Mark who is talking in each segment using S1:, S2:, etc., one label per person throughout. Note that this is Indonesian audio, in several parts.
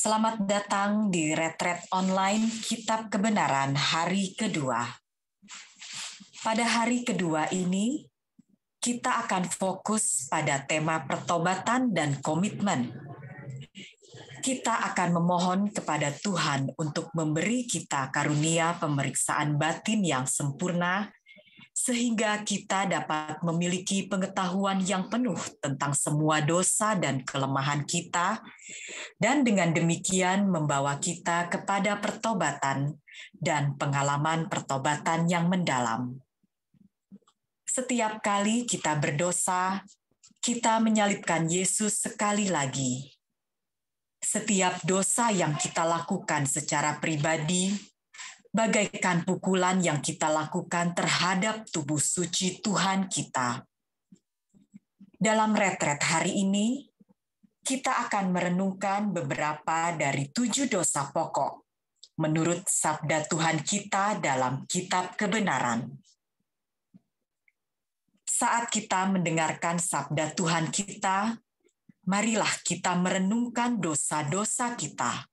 S1: Selamat datang di retret online Kitab Kebenaran hari kedua. Pada hari kedua ini, kita akan fokus pada tema pertobatan dan komitmen. Kita akan memohon kepada Tuhan untuk memberi kita karunia pemeriksaan batin yang sempurna, sehingga kita dapat memiliki pengetahuan yang penuh tentang semua dosa dan kelemahan kita, dan dengan demikian membawa kita kepada pertobatan dan pengalaman pertobatan yang mendalam. Setiap kali kita berdosa, kita menyalibkan Yesus sekali lagi. Setiap dosa yang kita lakukan secara pribadi, bagaikan pukulan yang kita lakukan terhadap tubuh suci Tuhan kita. Dalam retret hari ini, kita akan merenungkan beberapa dari 7 dosa pokok menurut sabda Tuhan kita dalam Kitab Kebenaran. Saat kita mendengarkan sabda Tuhan kita, marilah kita merenungkan dosa-dosa kita.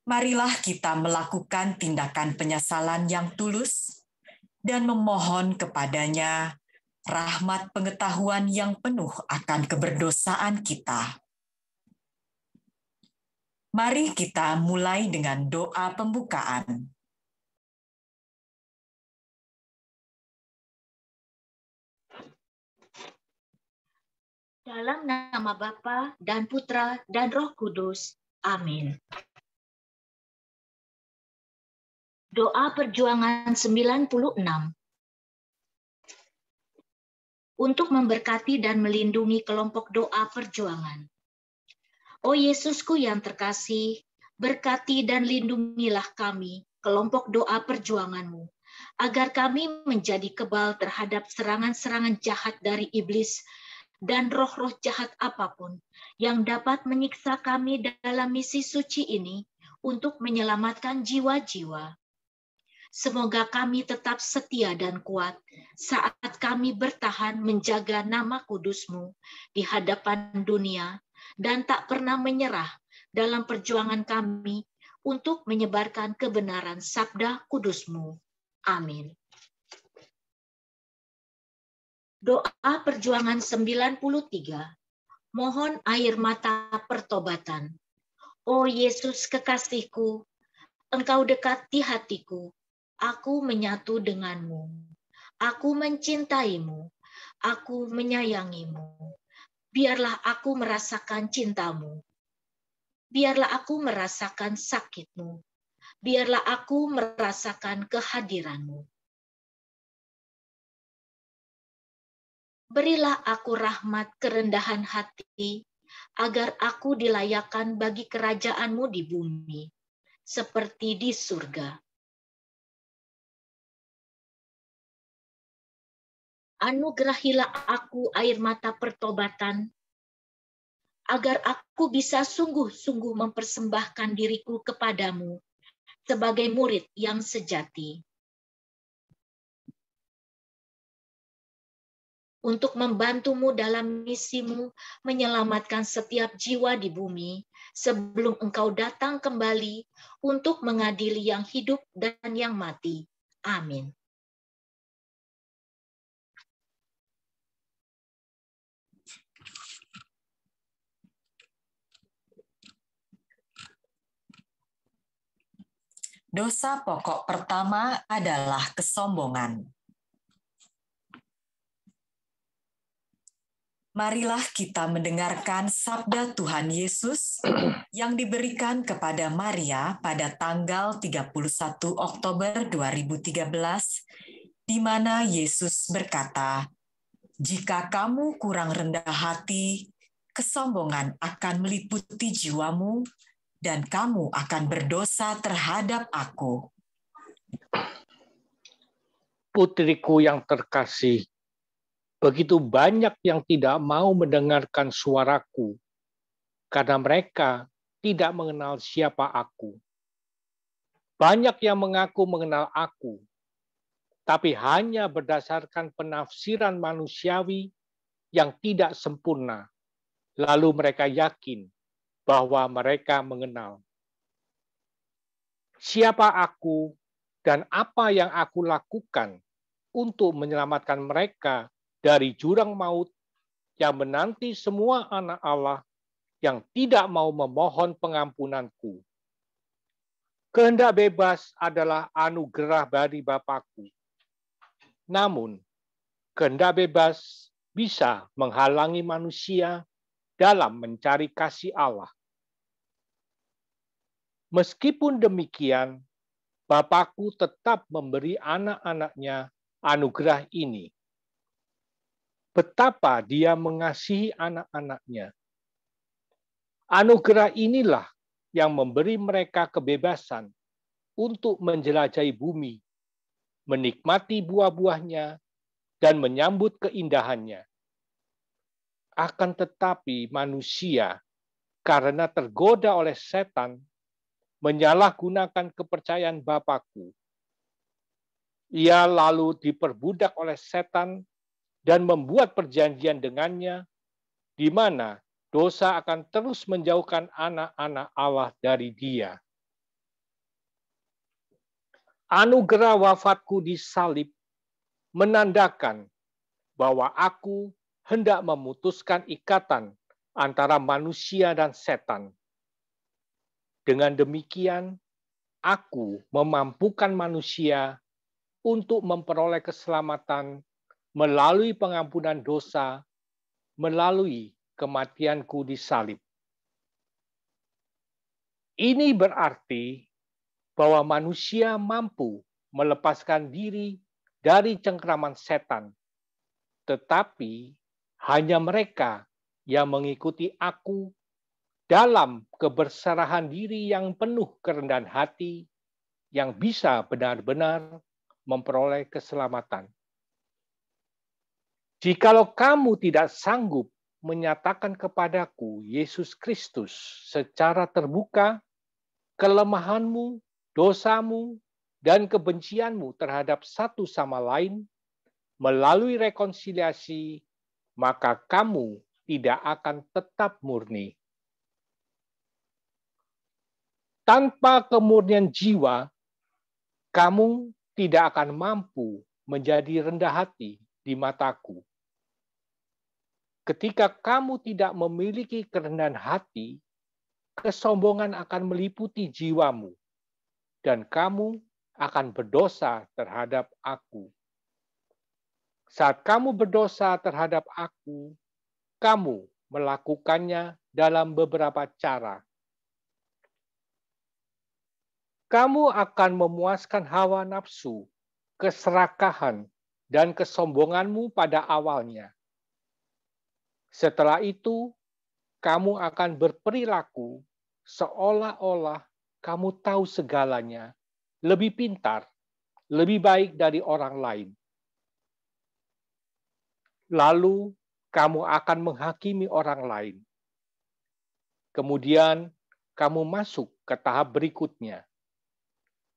S1: Marilah kita melakukan tindakan penyesalan yang tulus dan memohon kepadanya rahmat pengetahuan yang penuh akan keberdosaan kita. Mari kita mulai dengan doa pembukaan.
S2: Dalam nama Bapa dan Putra dan Roh Kudus. Amin. Doa perjuangan 96. Untuk memberkati dan melindungi kelompok doa perjuangan. Oh Yesusku yang terkasih, berkati dan lindungilah kami, kelompok doa perjuangan-Mu, agar kami menjadi kebal terhadap serangan-serangan jahat dari iblis dan roh-roh jahat apapun yang dapat menyiksa kami dalam misi suci ini untuk menyelamatkan jiwa-jiwa. Semoga kami tetap setia dan kuat saat kami bertahan menjaga nama kudus-Mu di hadapan dunia dan tak pernah menyerah dalam perjuangan kami untuk menyebarkan kebenaran sabda kudus-Mu. Amin. Doa perjuangan 93. Mohon air mata pertobatan. Oh Yesus kekasihku, Engkau dekat di hatiku. Aku menyatu denganmu. Aku mencintaimu. Aku menyayangimu. Biarlah aku merasakan cintamu. Biarlah aku merasakan sakitmu. Biarlah aku merasakan kehadiranmu. Berilah aku rahmat kerendahan hati, agar aku dilayakkan bagi kerajaan-Mu di bumi, seperti di surga. Anugerahilah aku air mata pertobatan, agar aku bisa sungguh-sungguh mempersembahkan diriku kepadamu sebagai murid yang sejati. Untuk membantumu dalam misimu menyelamatkan setiap jiwa di bumi sebelum Engkau datang kembali untuk mengadili yang hidup dan yang mati. Amin.
S1: Dosa pokok pertama adalah kesombongan. Marilah kita mendengarkan sabda Tuhan Yesus yang diberikan kepada Maria pada tanggal 31 Oktober 2013, di mana Yesus berkata, "Jika kamu kurang rendah hati, kesombongan akan meliputi jiwamu, dan kamu akan berdosa terhadap Aku."
S3: Putriku yang terkasih, begitu banyak yang tidak mau mendengarkan suaraku, karena mereka tidak mengenal siapa Aku. Banyak yang mengaku mengenal Aku, tapi hanya berdasarkan penafsiran manusiawi yang tidak sempurna. Lalu mereka yakin bahwa mereka mengenal siapa aku dan apa yang aku lakukan untuk menyelamatkan mereka dari jurang maut yang menanti semua anak Allah yang tidak mau memohon pengampunanku. Kehendak bebas adalah anugerah dari Bapa-Ku. Namun, kehendak bebas bisa menghalangi manusia dalam mencari kasih Allah. Meskipun demikian, Bapa-Ku tetap memberi anak-anaknya anugerah ini. Betapa Dia mengasihi anak-anaknya. Anugerah inilah yang memberi mereka kebebasan untuk menjelajahi bumi, menikmati buah-buahnya, dan menyambut keindahannya. Akan tetapi manusia, karena tergoda oleh setan, menyalahgunakan kepercayaan Bapa-Ku. Ia lalu diperbudak oleh setan dan membuat perjanjian dengannya, di mana dosa akan terus menjauhkan anak-anak Allah dari Dia. Anugerah wafatku di salib menandakan bahwa aku hendak memutuskan ikatan antara manusia dan setan. Dengan demikian, aku memampukan manusia untuk memperoleh keselamatan melalui pengampunan dosa, melalui kematianku di salib. Ini berarti bahwa manusia mampu melepaskan diri dari cengkraman setan, tetapi hanya mereka yang mengikuti aku dalam keberserahan diri yang penuh kerendahan hati yang bisa benar-benar memperoleh keselamatan. Jikalau kamu tidak sanggup menyatakan kepadaku Yesus Kristus secara terbuka, kelemahanmu, dosamu, dan kebencianmu terhadap satu sama lain melalui rekonsiliasi, maka kamu tidak akan tetap murni. Tanpa kemurnian jiwa, kamu tidak akan mampu menjadi rendah hati di mataku. Ketika kamu tidak memiliki kerendahan hati, kesombongan akan meliputi jiwamu, dan kamu akan berdosa terhadap aku. Saat kamu berdosa terhadap aku, kamu melakukannya dalam beberapa cara. Kamu akan memuaskan hawa nafsu, keserakahan, dan kesombonganmu pada awalnya. Setelah itu, kamu akan berperilaku seolah-olah kamu tahu segalanya, lebih pintar, lebih baik dari orang lain. Lalu, kamu akan menghakimi orang lain. Kemudian, kamu masuk ke tahap berikutnya.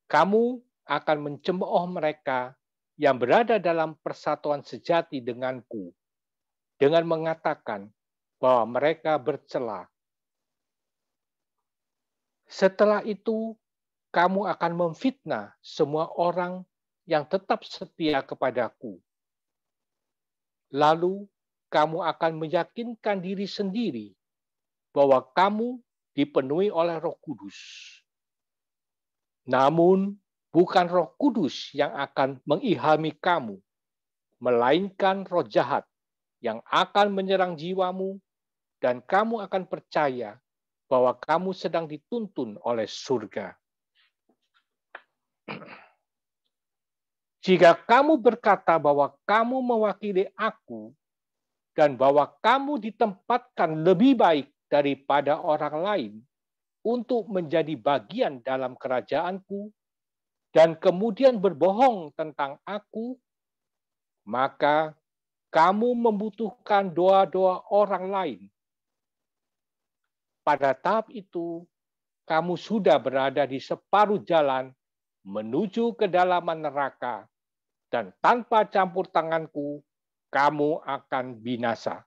S3: Kamu akan mencemooh mereka yang berada dalam persatuan sejati denganku, dengan mengatakan bahwa mereka bercela. Setelah itu, kamu akan memfitnah semua orang yang tetap setia kepadaku. Lalu, kamu akan meyakinkan diri sendiri bahwa kamu dipenuhi oleh Roh Kudus. Namun, bukan Roh Kudus yang akan mengilhami kamu, melainkan roh jahat yang akan menyerang jiwamu, dan kamu akan percaya bahwa kamu sedang dituntun oleh surga. Jika kamu berkata bahwa kamu mewakili aku, dan bahwa kamu ditempatkan lebih baik daripada orang lain untuk menjadi bagian dalam kerajaanku, dan kemudian berbohong tentang aku, maka kamu membutuhkan doa-doa orang lain. Pada tahap itu, kamu sudah berada di separuh jalan menuju kedalaman neraka, dan tanpa campur tanganku, kamu akan binasa.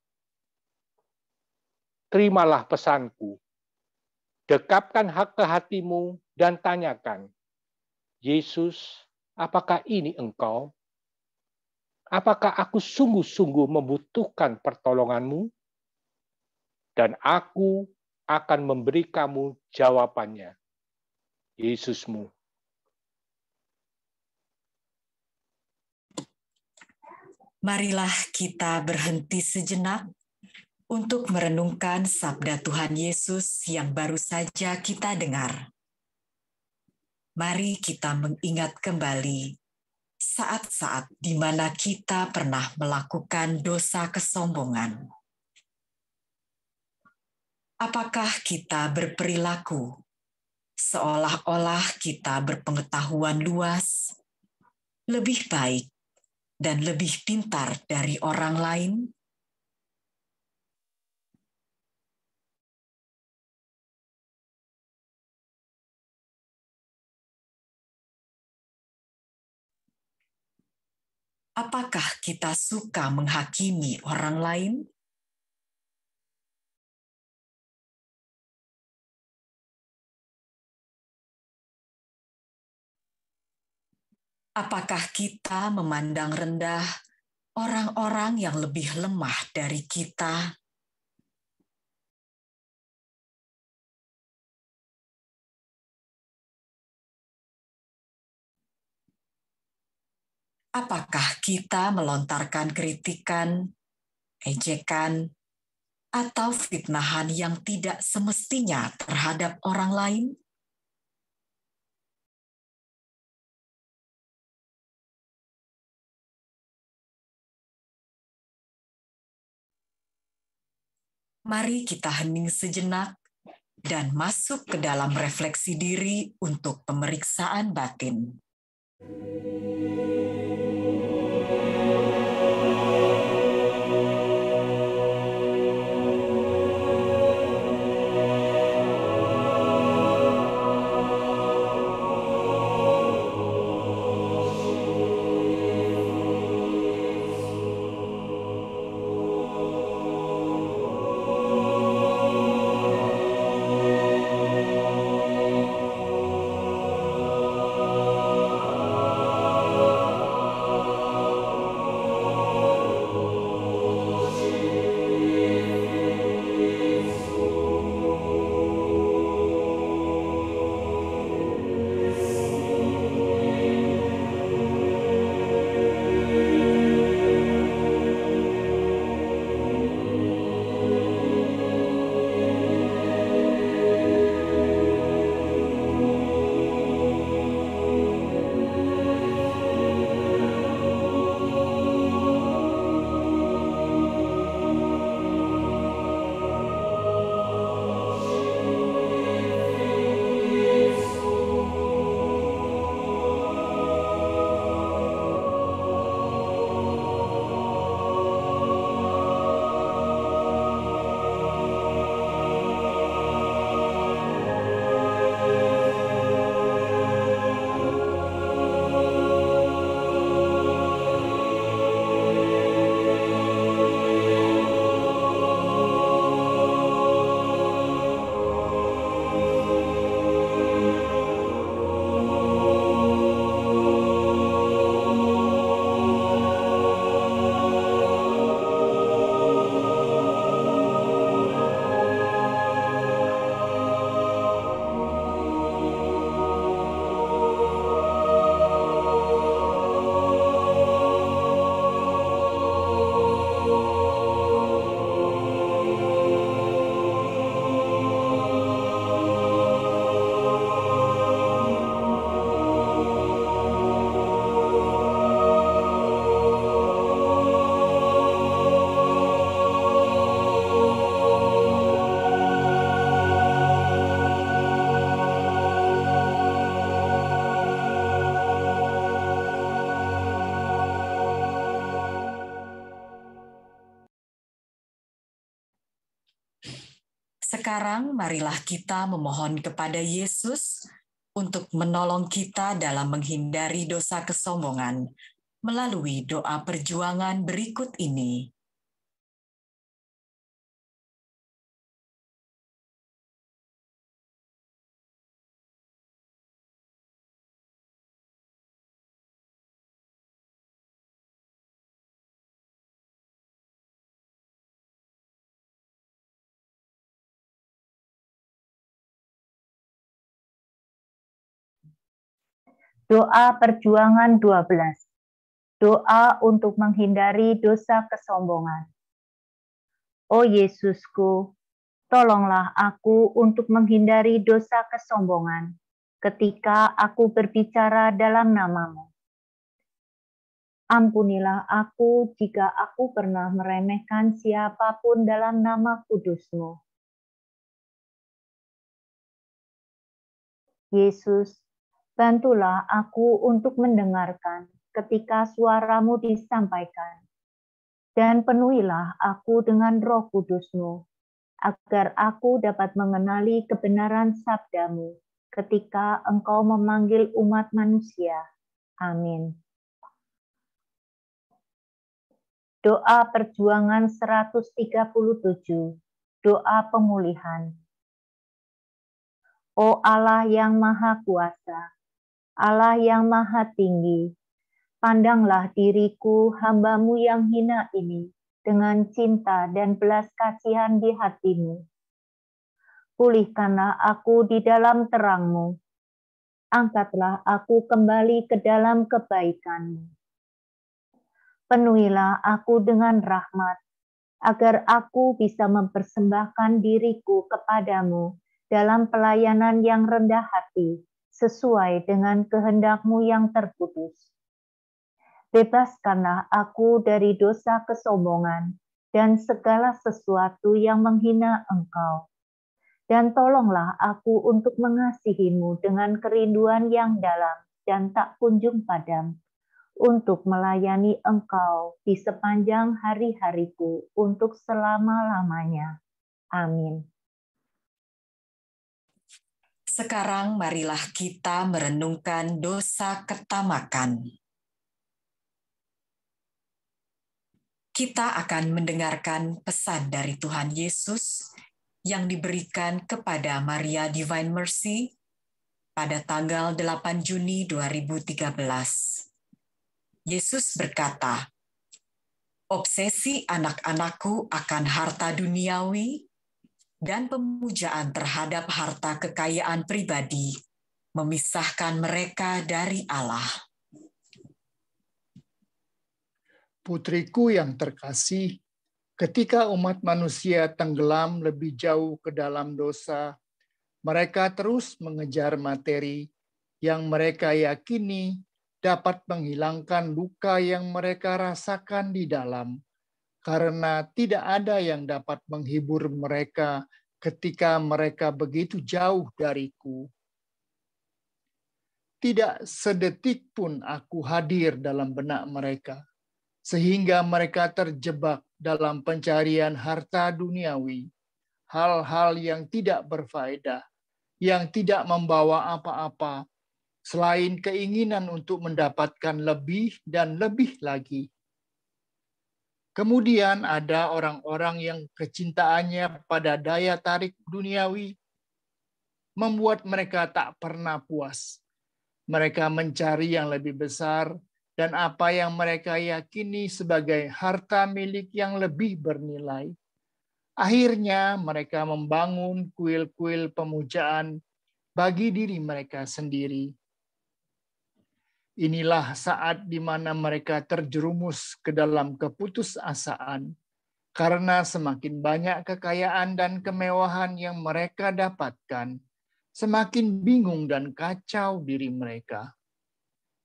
S3: Terimalah pesanku, Dekapkan ke hatimu dan tanyakan, Yesus, apakah ini Engkau? Apakah aku sungguh-sungguh membutuhkan pertolonganmu? Dan aku akan memberi kamu jawabannya, Yesusmu.
S1: Marilah kita berhenti sejenak untuk merenungkan sabda Tuhan Yesus yang baru saja kita dengar. Mari kita mengingat kembali saat-saat di mana kita pernah melakukan dosa kesombongan. Apakah kita berperilaku seolah-olah kita berpengetahuan luas, lebih baik, dan lebih pintar dari orang lain? Apakah kita suka menghakimi orang lain? Apakah kita memandang rendah orang-orang yang lebih lemah dari kita? Apakah kita melontarkan kritikan, ejekan, atau fitnahan yang tidak semestinya terhadap orang lain? Mari kita hening sejenak dan masuk ke dalam refleksi diri untuk pemeriksaan batin. Sekarang marilah kita memohon kepada Yesus untuk menolong kita dalam menghindari dosa kesombongan melalui doa perjuangan berikut ini.
S4: Doa perjuangan 12. Doa untuk menghindari dosa kesombongan. Oh Yesusku, tolonglah aku untuk menghindari dosa kesombongan ketika aku berbicara dalam nama-Mu. Ampunilah aku jika aku pernah meremehkan siapapun dalam nama kudus-Mu. Yesus, bantulah aku untuk mendengarkan ketika suara-Mu disampaikan, dan penuhilah aku dengan Roh Kudus-Mu, agar aku dapat mengenali kebenaran sabda-Mu ketika Engkau memanggil umat manusia. Amin. Doa perjuangan 137, doa pemulihan. O Allah yang Maha Kuasa, Allah yang Maha Tinggi, pandanglah diriku, hamba-Mu yang hina ini, dengan cinta dan belas kasihan di hati-Mu. Pulihkanlah aku di dalam terang-Mu. Angkatlah aku kembali ke dalam kebaikan-Mu. Penuhilah aku dengan rahmat, agar aku bisa mempersembahkan diriku kepadamu dalam pelayanan yang rendah hati, sesuai dengan kehendak-Mu yang terkudus. Bebaskanlah aku dari dosa kesombongan dan segala sesuatu yang menghina Engkau. Dan tolonglah aku untuk mengasihi-Mu dengan kerinduan yang dalam dan tak kunjung padam, untuk melayani Engkau di sepanjang hari-hariku untuk selama-lamanya. Amin.
S1: Sekarang marilah kita merenungkan dosa ketamakan. Kita akan mendengarkan pesan dari Tuhan Yesus yang diberikan kepada Maria Divine Mercy pada tanggal 8 Juni 2013. Yesus berkata, "Obsesi anak-anakku akan harta duniawi dan pemujaan terhadap harta kekayaan pribadi memisahkan mereka dari Allah."
S5: Putriku yang terkasih, ketika umat manusia tenggelam lebih jauh ke dalam dosa, mereka terus mengejar materi yang mereka yakini dapat menghilangkan luka yang mereka rasakan di dalam, karena tidak ada yang dapat menghibur mereka ketika mereka begitu jauh dariku. Tidak sedetik pun aku hadir dalam benak mereka, sehingga mereka terjebak dalam pencarian harta duniawi, hal-hal yang tidak berfaedah, yang tidak membawa apa-apa, selain keinginan untuk mendapatkan lebih dan lebih lagi. Kemudian ada orang-orang yang kecintaannya pada daya tarik duniawi membuat mereka tak pernah puas. Mereka mencari yang lebih besar, dan apa yang mereka yakini sebagai harta milik yang lebih bernilai. Akhirnya mereka membangun kuil-kuil pemujaan bagi diri mereka sendiri. Inilah saat di mana mereka terjerumus ke dalam keputusasaan, karena semakin banyak kekayaan dan kemewahan yang mereka dapatkan, semakin bingung dan kacau diri mereka.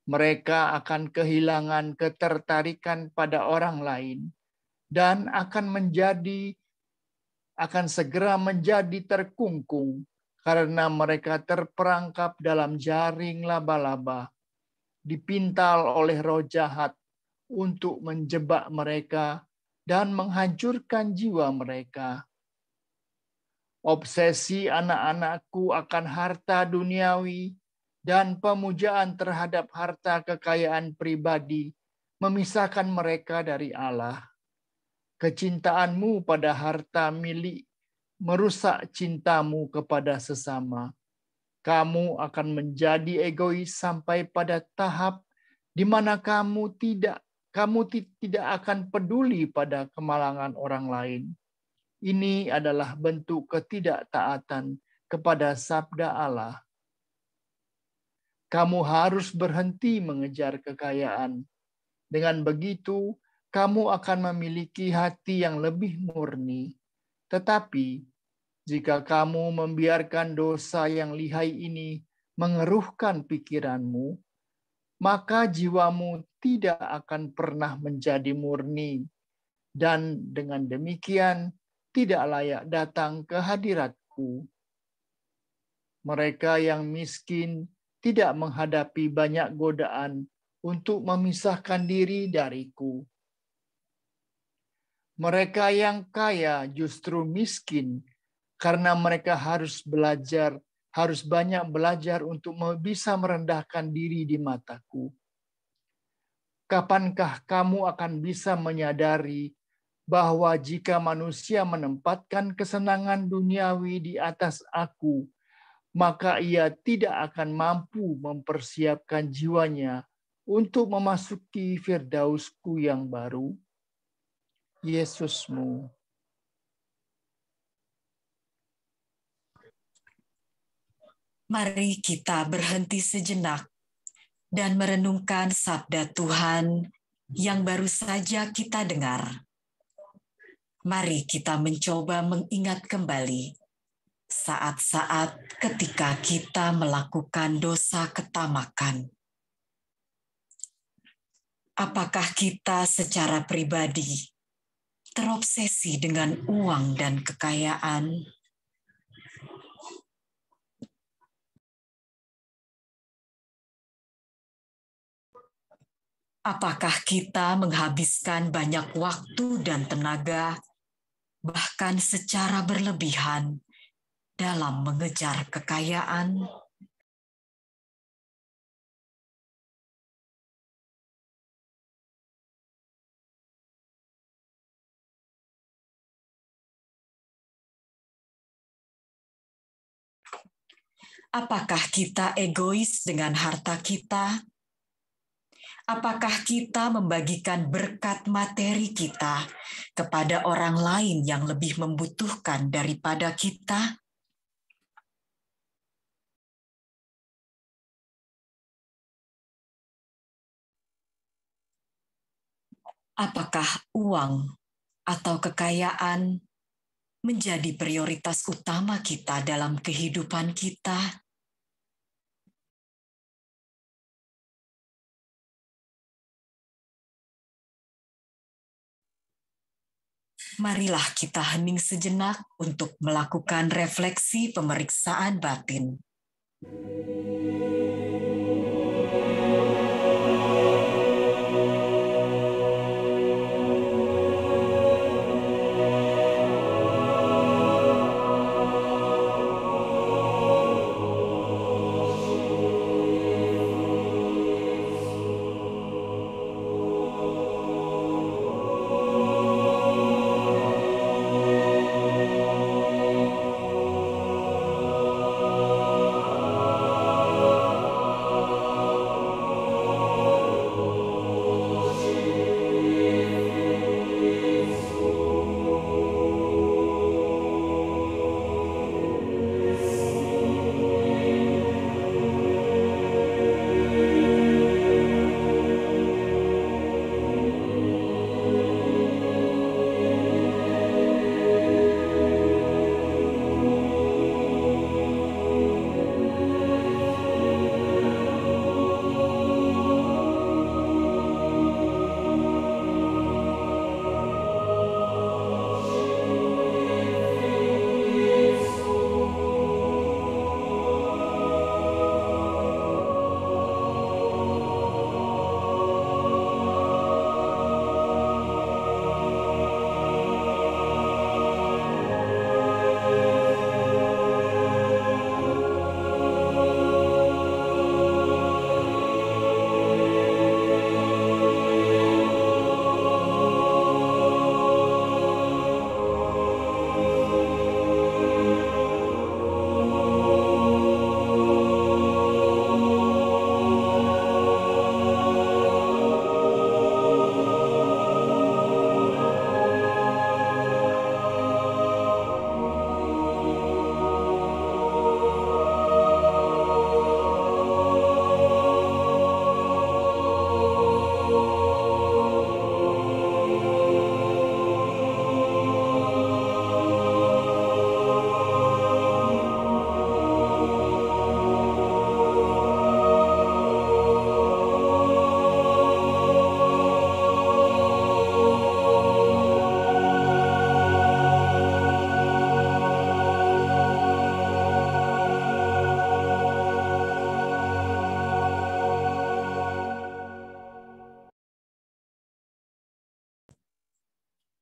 S5: Mereka akan kehilangan ketertarikan pada orang lain dan akan segera menjadi terkungkung karena mereka terperangkap dalam jaring laba-laba, dipintal oleh roh jahat untuk menjebak mereka dan menghancurkan jiwa mereka. Obsesi anak-anakku akan harta duniawi dan pemujaan terhadap harta kekayaan pribadi memisahkan mereka dari Allah. Kecintaanmu pada harta milik merusak cintamu kepada sesama. Kamu akan menjadi egois sampai pada tahap di mana kamu tidak akan peduli pada kemalangan orang lain. Ini adalah bentuk ketidaktaatan kepada sabda Allah. Kamu harus berhenti mengejar kekayaan. Dengan begitu, kamu akan memiliki hati yang lebih murni. Tetapi, jika kamu membiarkan dosa yang lihai ini mengeruhkan pikiranmu, maka jiwamu tidak akan pernah menjadi murni, dan dengan demikian tidak layak datang ke hadiratku. Mereka yang miskin tidak menghadapi banyak godaan untuk memisahkan diri dariku. Mereka yang kaya justru miskin karena mereka harus banyak belajar untuk bisa merendahkan diri di mataku. Kapankah kamu akan bisa menyadari bahwa jika manusia menempatkan kesenangan duniawi di atas aku, maka ia tidak akan mampu mempersiapkan jiwanya untuk memasuki Firdausku yang baru? Yesusmu.
S1: Mari kita berhenti sejenak dan merenungkan sabda Tuhan yang baru saja kita dengar. Mari kita mencoba mengingat kembali saat-saat ketika kita melakukan dosa ketamakan. Apakah kita secara pribadi terobsesi dengan uang dan kekayaan? Apakah kita menghabiskan banyak waktu dan tenaga, bahkan secara berlebihan, dalam mengejar kekayaan? Apakah kita egois dengan harta kita? Apakah kita membagikan berkat materi kita kepada orang lain yang lebih membutuhkan daripada kita? Apakah uang atau kekayaan menjadi prioritas utama kita dalam kehidupan kita? Marilah kita hening sejenak untuk melakukan refleksi pemeriksaan batin.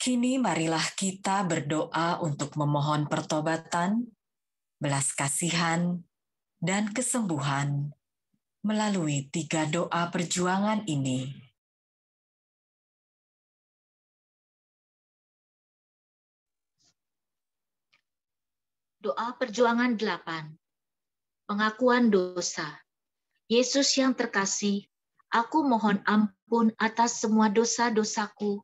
S1: Kini marilah kita berdoa untuk memohon pertobatan, belas kasihan, dan kesembuhan melalui 3 doa perjuangan ini.
S2: Doa perjuangan 8. Pengakuan dosa. Yesus yang terkasih, aku mohon ampun atas semua dosa-dosaku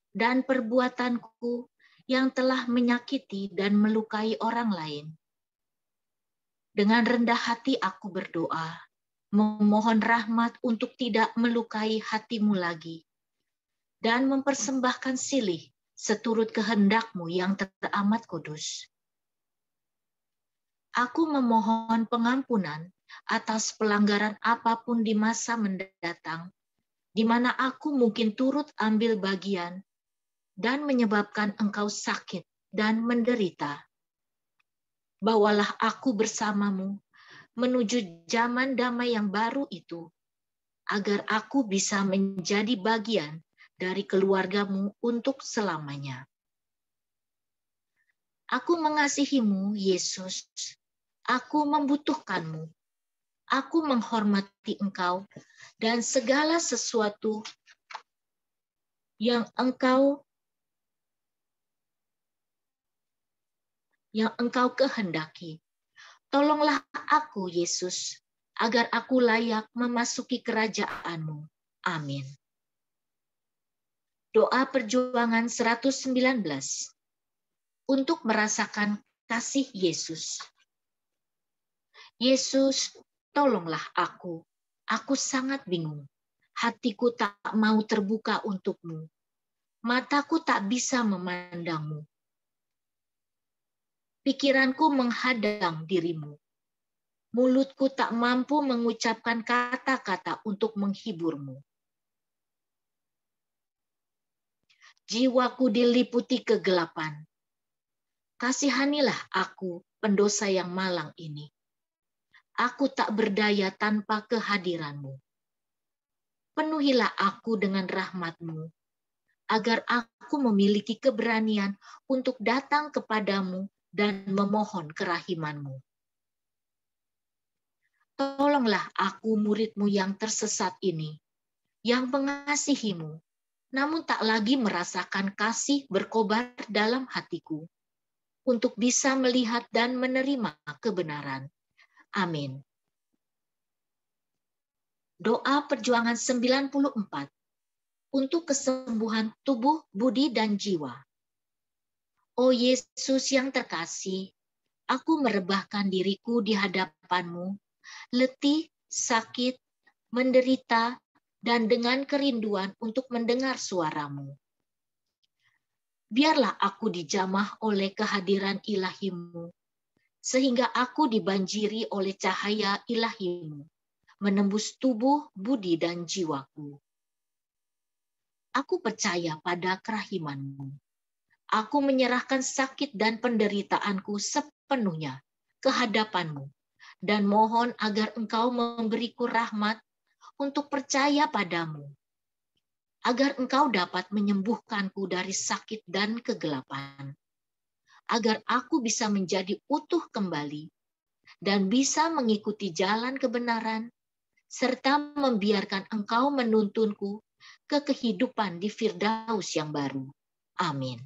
S2: dan perbuatanku yang telah menyakiti dan melukai orang lain. Dengan rendah hati aku berdoa, memohon rahmat untuk tidak melukai hatimu lagi, dan mempersembahkan silih seturut kehendak-Mu yang teramat kudus. Aku memohon pengampunan atas pelanggaran apapun di masa mendatang, di mana aku mungkin turut ambil bagian dan menyebabkan engkau sakit dan menderita. Bawalah aku bersamamu menuju zaman damai yang baru itu, agar aku bisa menjadi bagian dari keluargamu untuk selamanya. Aku mengasihimu, Yesus. Aku membutuhkanmu. Aku menghormati engkau dan segala sesuatu yang engkau kehendaki. Tolonglah aku, Yesus, agar aku layak memasuki kerajaan-Mu. Amin. Doa perjuangan 119. Untuk merasakan kasih Yesus. Yesus, tolonglah aku. Aku sangat bingung. Hatiku tak mau terbuka untuk-Mu. Mataku tak bisa memandang-Mu. Pikiranku menghadang diri-Mu. Mulutku tak mampu mengucapkan kata-kata untuk menghibur-Mu. Jiwaku diliputi kegelapan. Kasihanilah aku, pendosa yang malang ini. Aku tak berdaya tanpa kehadiran-Mu. Penuhilah aku dengan rahmat-Mu, agar aku memiliki keberanian untuk datang kepadamu dan memohon kerahiman-Mu. Tolonglah aku murid-Mu yang tersesat ini, yang mengasihi-Mu, namun tak lagi merasakan kasih berkobar dalam hatiku, untuk bisa melihat dan menerima kebenaran. Amin. Doa perjuangan 94 untuk kesembuhan tubuh, budi, dan jiwa. Oh Yesus yang terkasih, aku merebahkan diriku di hadapan-Mu, letih, sakit, menderita, dan dengan kerinduan untuk mendengar suara-Mu. Biarlah aku dijamah oleh kehadiran ilahi-Mu, sehingga aku dibanjiri oleh cahaya ilahi-Mu, menembus tubuh, budi, dan jiwaku. Aku percaya pada kerahiman-Mu. Aku menyerahkan sakit dan penderitaanku sepenuhnya ke hadapan-Mu, dan mohon agar Engkau memberiku rahmat untuk percaya padamu, agar Engkau dapat menyembuhkanku dari sakit dan kegelapan, agar aku bisa menjadi utuh kembali dan bisa mengikuti jalan kebenaran, serta membiarkan Engkau menuntunku ke kehidupan di Firdaus yang baru. Amin.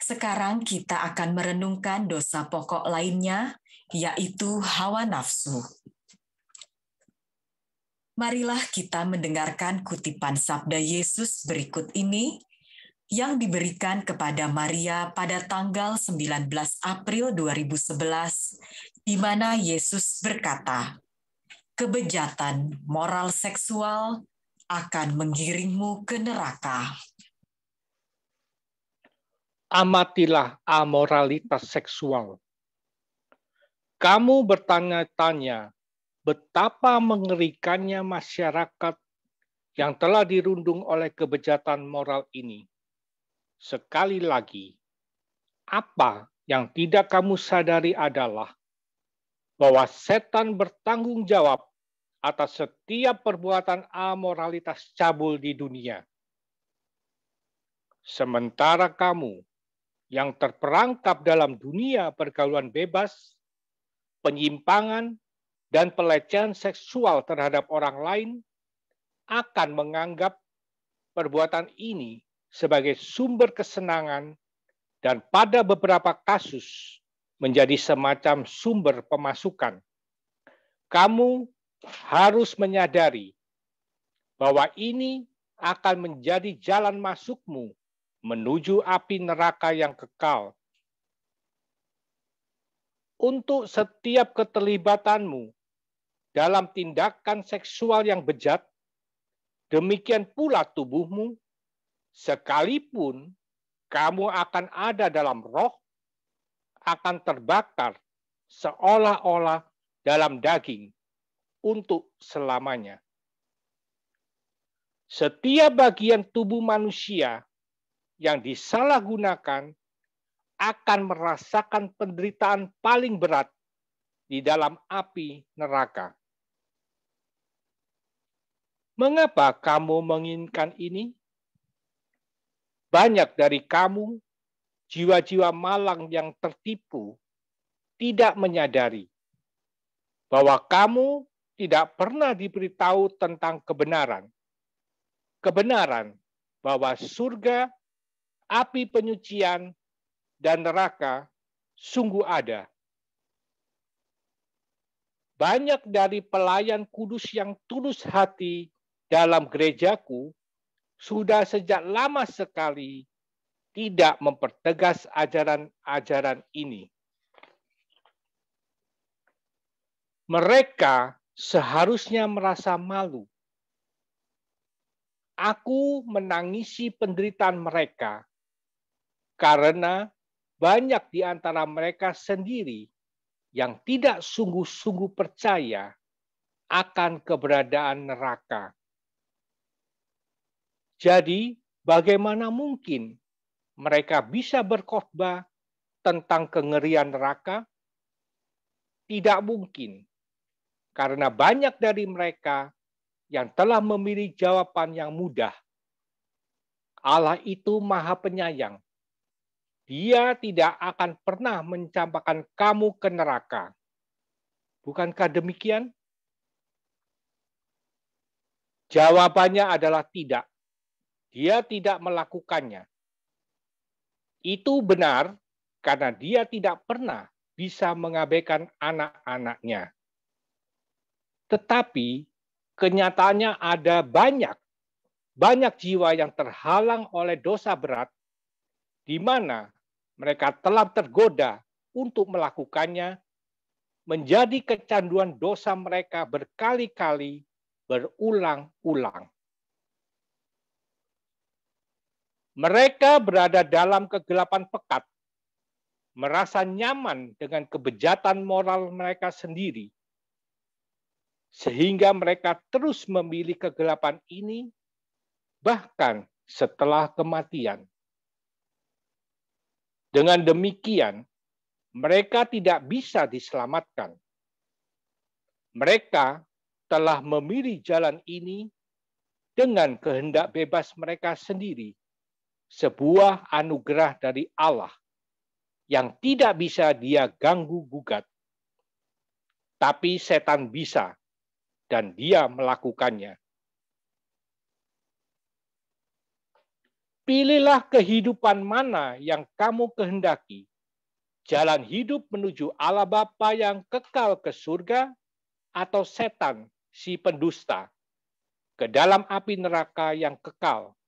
S1: Sekarang kita akan merenungkan dosa pokok lainnya, yaitu hawa nafsu. Marilah kita mendengarkan kutipan sabda Yesus berikut ini yang diberikan kepada Maria pada tanggal 19 April 2011, di mana Yesus berkata, "Kebejatan moral seksual akan menggiringmu ke neraka."
S3: Amatilah amoralitas seksual. Kamu bertanya-tanya, betapa mengerikannya masyarakat yang telah dirundung oleh kebejatan moral ini. Sekali lagi, apa yang tidak kamu sadari adalah bahwa setan bertanggung jawab atas setiap perbuatan amoralitas cabul di dunia. Sementara kamu yang terperangkap dalam dunia pergaulan bebas, penyimpangan, dan pelecehan seksual terhadap orang lain akan menganggap perbuatan ini sebagai sumber kesenangan dan pada beberapa kasus menjadi semacam sumber pemasukan. Kamu harus menyadari bahwa ini akan menjadi jalan masukmu menuju api neraka yang kekal. Untuk setiap keterlibatanmu dalam tindakan seksual yang bejat, demikian pula tubuhmu, sekalipun kamu akan ada dalam roh, akan terbakar seolah-olah dalam daging untuk selamanya. Setiap bagian tubuh manusia yang disalahgunakan akan merasakan penderitaan paling berat di dalam api neraka. Mengapa kamu menginginkan ini? Banyak dari kamu, jiwa-jiwa malang yang tertipu, tidak menyadari bahwa kamu tidak pernah diberitahu tentang kebenaran. Kebenaran bahwa surga, api penyucian, dan neraka sungguh ada. Banyak dari pelayan kudus yang tulus hati dalam gerejaku sudah sejak lama sekali tidak mempertegas ajaran-ajaran ini. Mereka seharusnya merasa malu. Aku menangisi penderitaan mereka karena banyak di antara mereka sendiri yang tidak sungguh-sungguh percaya akan keberadaan neraka. Jadi, bagaimana mungkin mereka bisa berkhotbah tentang kengerian neraka? Tidak mungkin. Karena banyak dari mereka yang telah memilih jawaban yang mudah. Allah itu Maha Penyayang. Dia tidak akan pernah mencampakkan kamu ke neraka. Bukankah demikian? Jawabannya adalah tidak. Dia tidak melakukannya. Itu benar karena dia tidak pernah bisa mengabaikan anak-anaknya. Tetapi kenyataannya ada banyak jiwa yang terhalang oleh dosa berat, di mana mereka telah tergoda untuk melakukannya, menjadi kecanduan dosa mereka berkali-kali, berulang-ulang. Mereka berada dalam kegelapan pekat, merasa nyaman dengan kebejatan moral mereka sendiri, sehingga mereka terus memilih kegelapan ini bahkan setelah kematian. Dengan demikian, mereka tidak bisa diselamatkan. Mereka telah memilih jalan ini dengan kehendak bebas mereka sendiri, sebuah anugerah dari Allah yang tidak bisa dia ganggu-gugat. Tapi setan bisa, dan dia melakukannya. Pilihlah kehidupan mana yang kamu kehendaki. Jalan hidup menuju Allah Bapa yang kekal ke surga, atau setan si pendusta ke dalam api neraka yang kekal.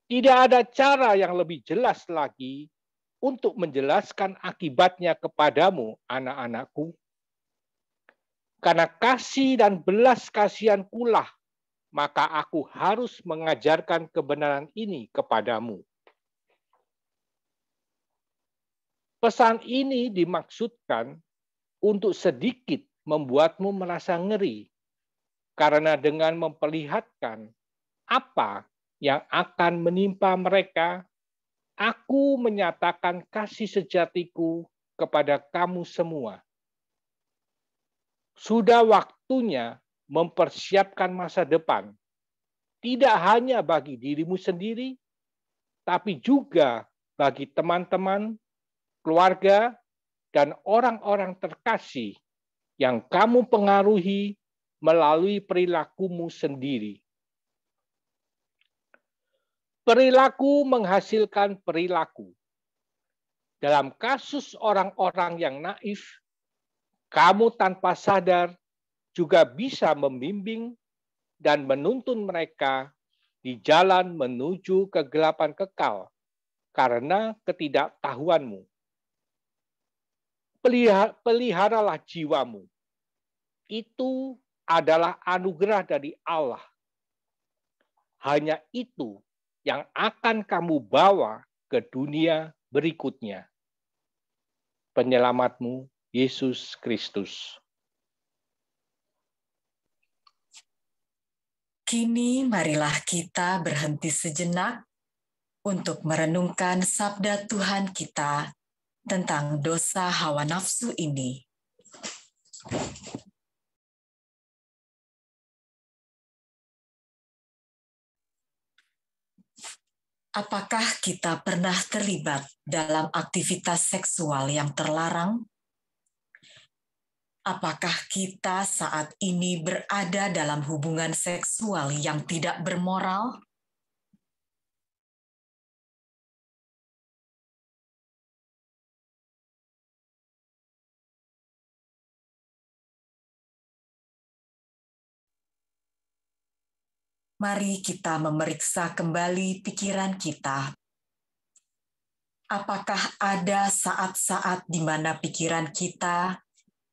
S3: Tidak ada cara yang lebih jelas lagi untuk menjelaskan akibatnya kepadamu, anak-anakku. Karena kasih dan belas kasihan-kulah, maka aku harus mengajarkan kebenaran ini kepadamu. Pesan ini dimaksudkan untuk sedikit membuatmu merasa ngeri, karena dengan memperlihatkan apa yang akan menimpa mereka, aku menyatakan kasih sejatiku kepada kamu semua. Sudah waktunya mempersiapkan masa depan, tidak hanya bagi dirimu sendiri, tapi juga bagi teman-teman, keluarga, dan orang-orang terkasih yang kamu pengaruhi melalui perilakumu sendiri. Perilaku menghasilkan perilaku. Dalam kasus orang-orang yang naif, kamu tanpa sadar juga bisa membimbing dan menuntun mereka di jalan menuju kegelapan kekal karena ketidaktahuanmu. Peliharalah jiwamu. Itu adalah anugerah dari Allah. Hanya itu yang akan kamu bawa ke dunia berikutnya. Penyelamatmu, Yesus Kristus.
S1: Kini marilah kita berhenti sejenak untuk merenungkan sabda Tuhan kita tentang dosa hawa nafsu ini. Apakah kita pernah terlibat dalam aktivitas seksual yang terlarang? Apakah kita saat ini berada dalam hubungan seksual yang tidak bermoral? Mari kita memeriksa kembali pikiran kita. Apakah ada saat-saat di mana pikiran kita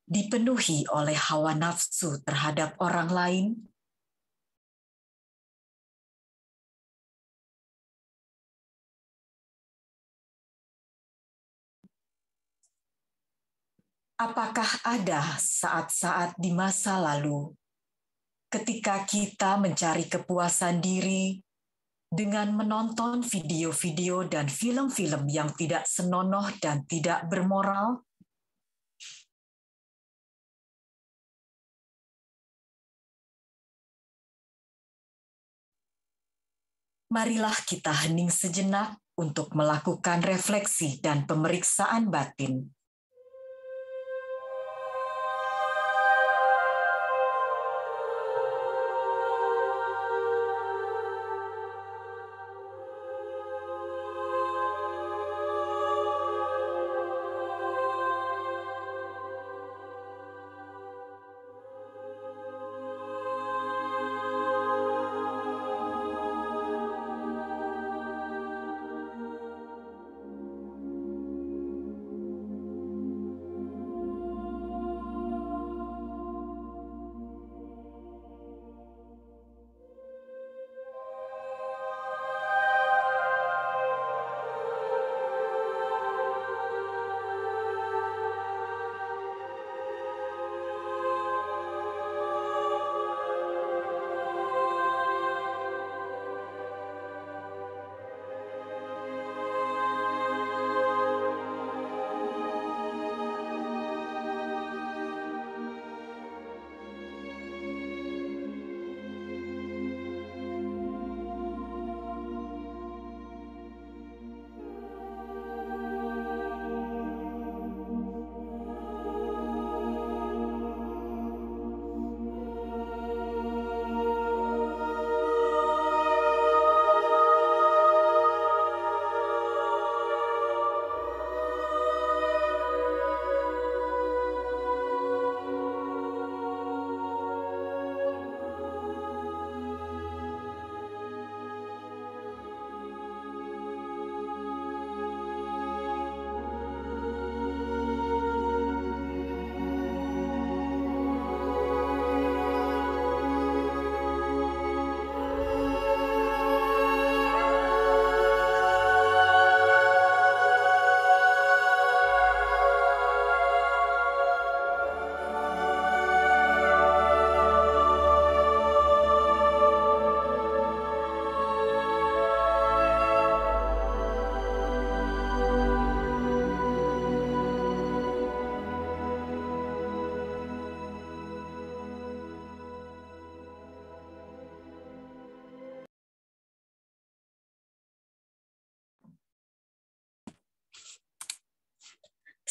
S1: dipenuhi oleh hawa nafsu terhadap orang lain? Apakah ada saat-saat di masa lalu ketika kita mencari kepuasan diri dengan menonton video-video dan film-film yang tidak senonoh dan tidak bermoral? Marilah kita hening sejenak untuk melakukan refleksi dan pemeriksaan batin.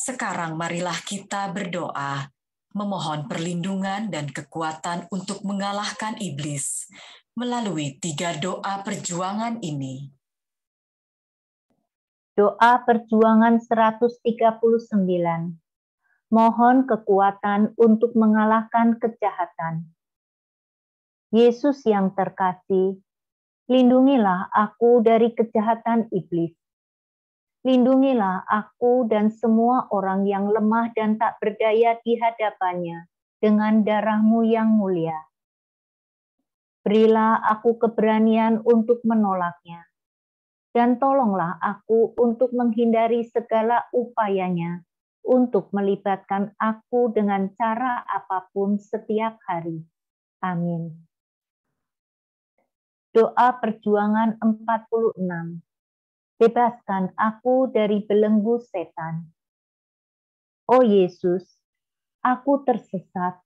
S1: Sekarang marilah kita berdoa, memohon perlindungan dan kekuatan untuk mengalahkan iblis melalui 3 doa perjuangan ini.
S4: Doa perjuangan 139. Mohon kekuatan untuk mengalahkan kejahatan. Yesus yang terkasih, lindungilah aku dari kejahatan iblis. Lindungilah aku dan semua orang yang lemah dan tak berdaya di hadapannya dengan darah-Mu yang mulia. Berilah aku keberanian untuk menolaknya, dan tolonglah aku untuk menghindari segala upayanya untuk melibatkan aku dengan cara apapun setiap hari. Amin. Doa perjuangan 46. Bebaskan aku dari belenggu setan. Oh Yesus, aku tersesat,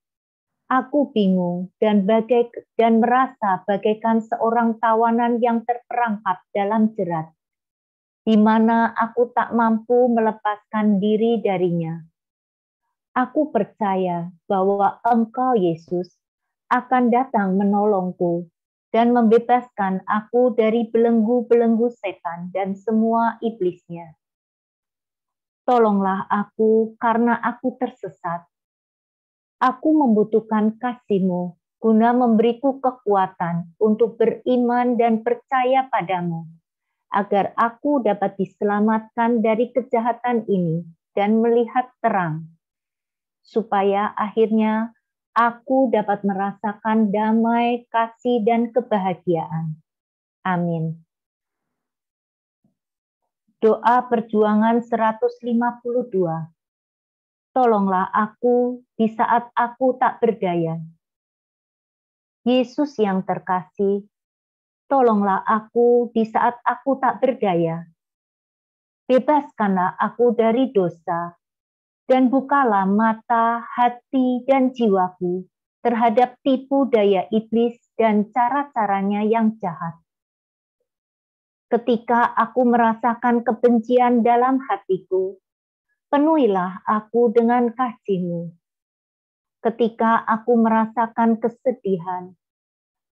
S4: aku bingung dan merasa bagaikan seorang tawanan yang terperangkap dalam jerat, di mana aku tak mampu melepaskan diri darinya. Aku percaya bahwa Engkau, Yesus, akan datang menolongku dan membebaskan aku dari belenggu-belenggu setan dan semua iblisnya. Tolonglah aku karena aku tersesat. Aku membutuhkan kasih-Mu guna memberiku kekuatan untuk beriman dan percaya padamu, agar aku dapat diselamatkan dari kejahatan ini dan melihat terang, supaya akhirnya aku dapat merasakan damai, kasih, dan kebahagiaan. Amin. Doa perjuangan 152. Tolonglah aku di saat aku tak berdaya. Yesus yang terkasih, tolonglah aku di saat aku tak berdaya. Bebaskanlah aku dari dosa, dan bukalah mata, hati, dan jiwaku terhadap tipu daya iblis dan cara-caranya yang jahat. Ketika aku merasakan kebencian dalam hatiku, penuhilah aku dengan kasih-Mu. Ketika aku merasakan kesedihan,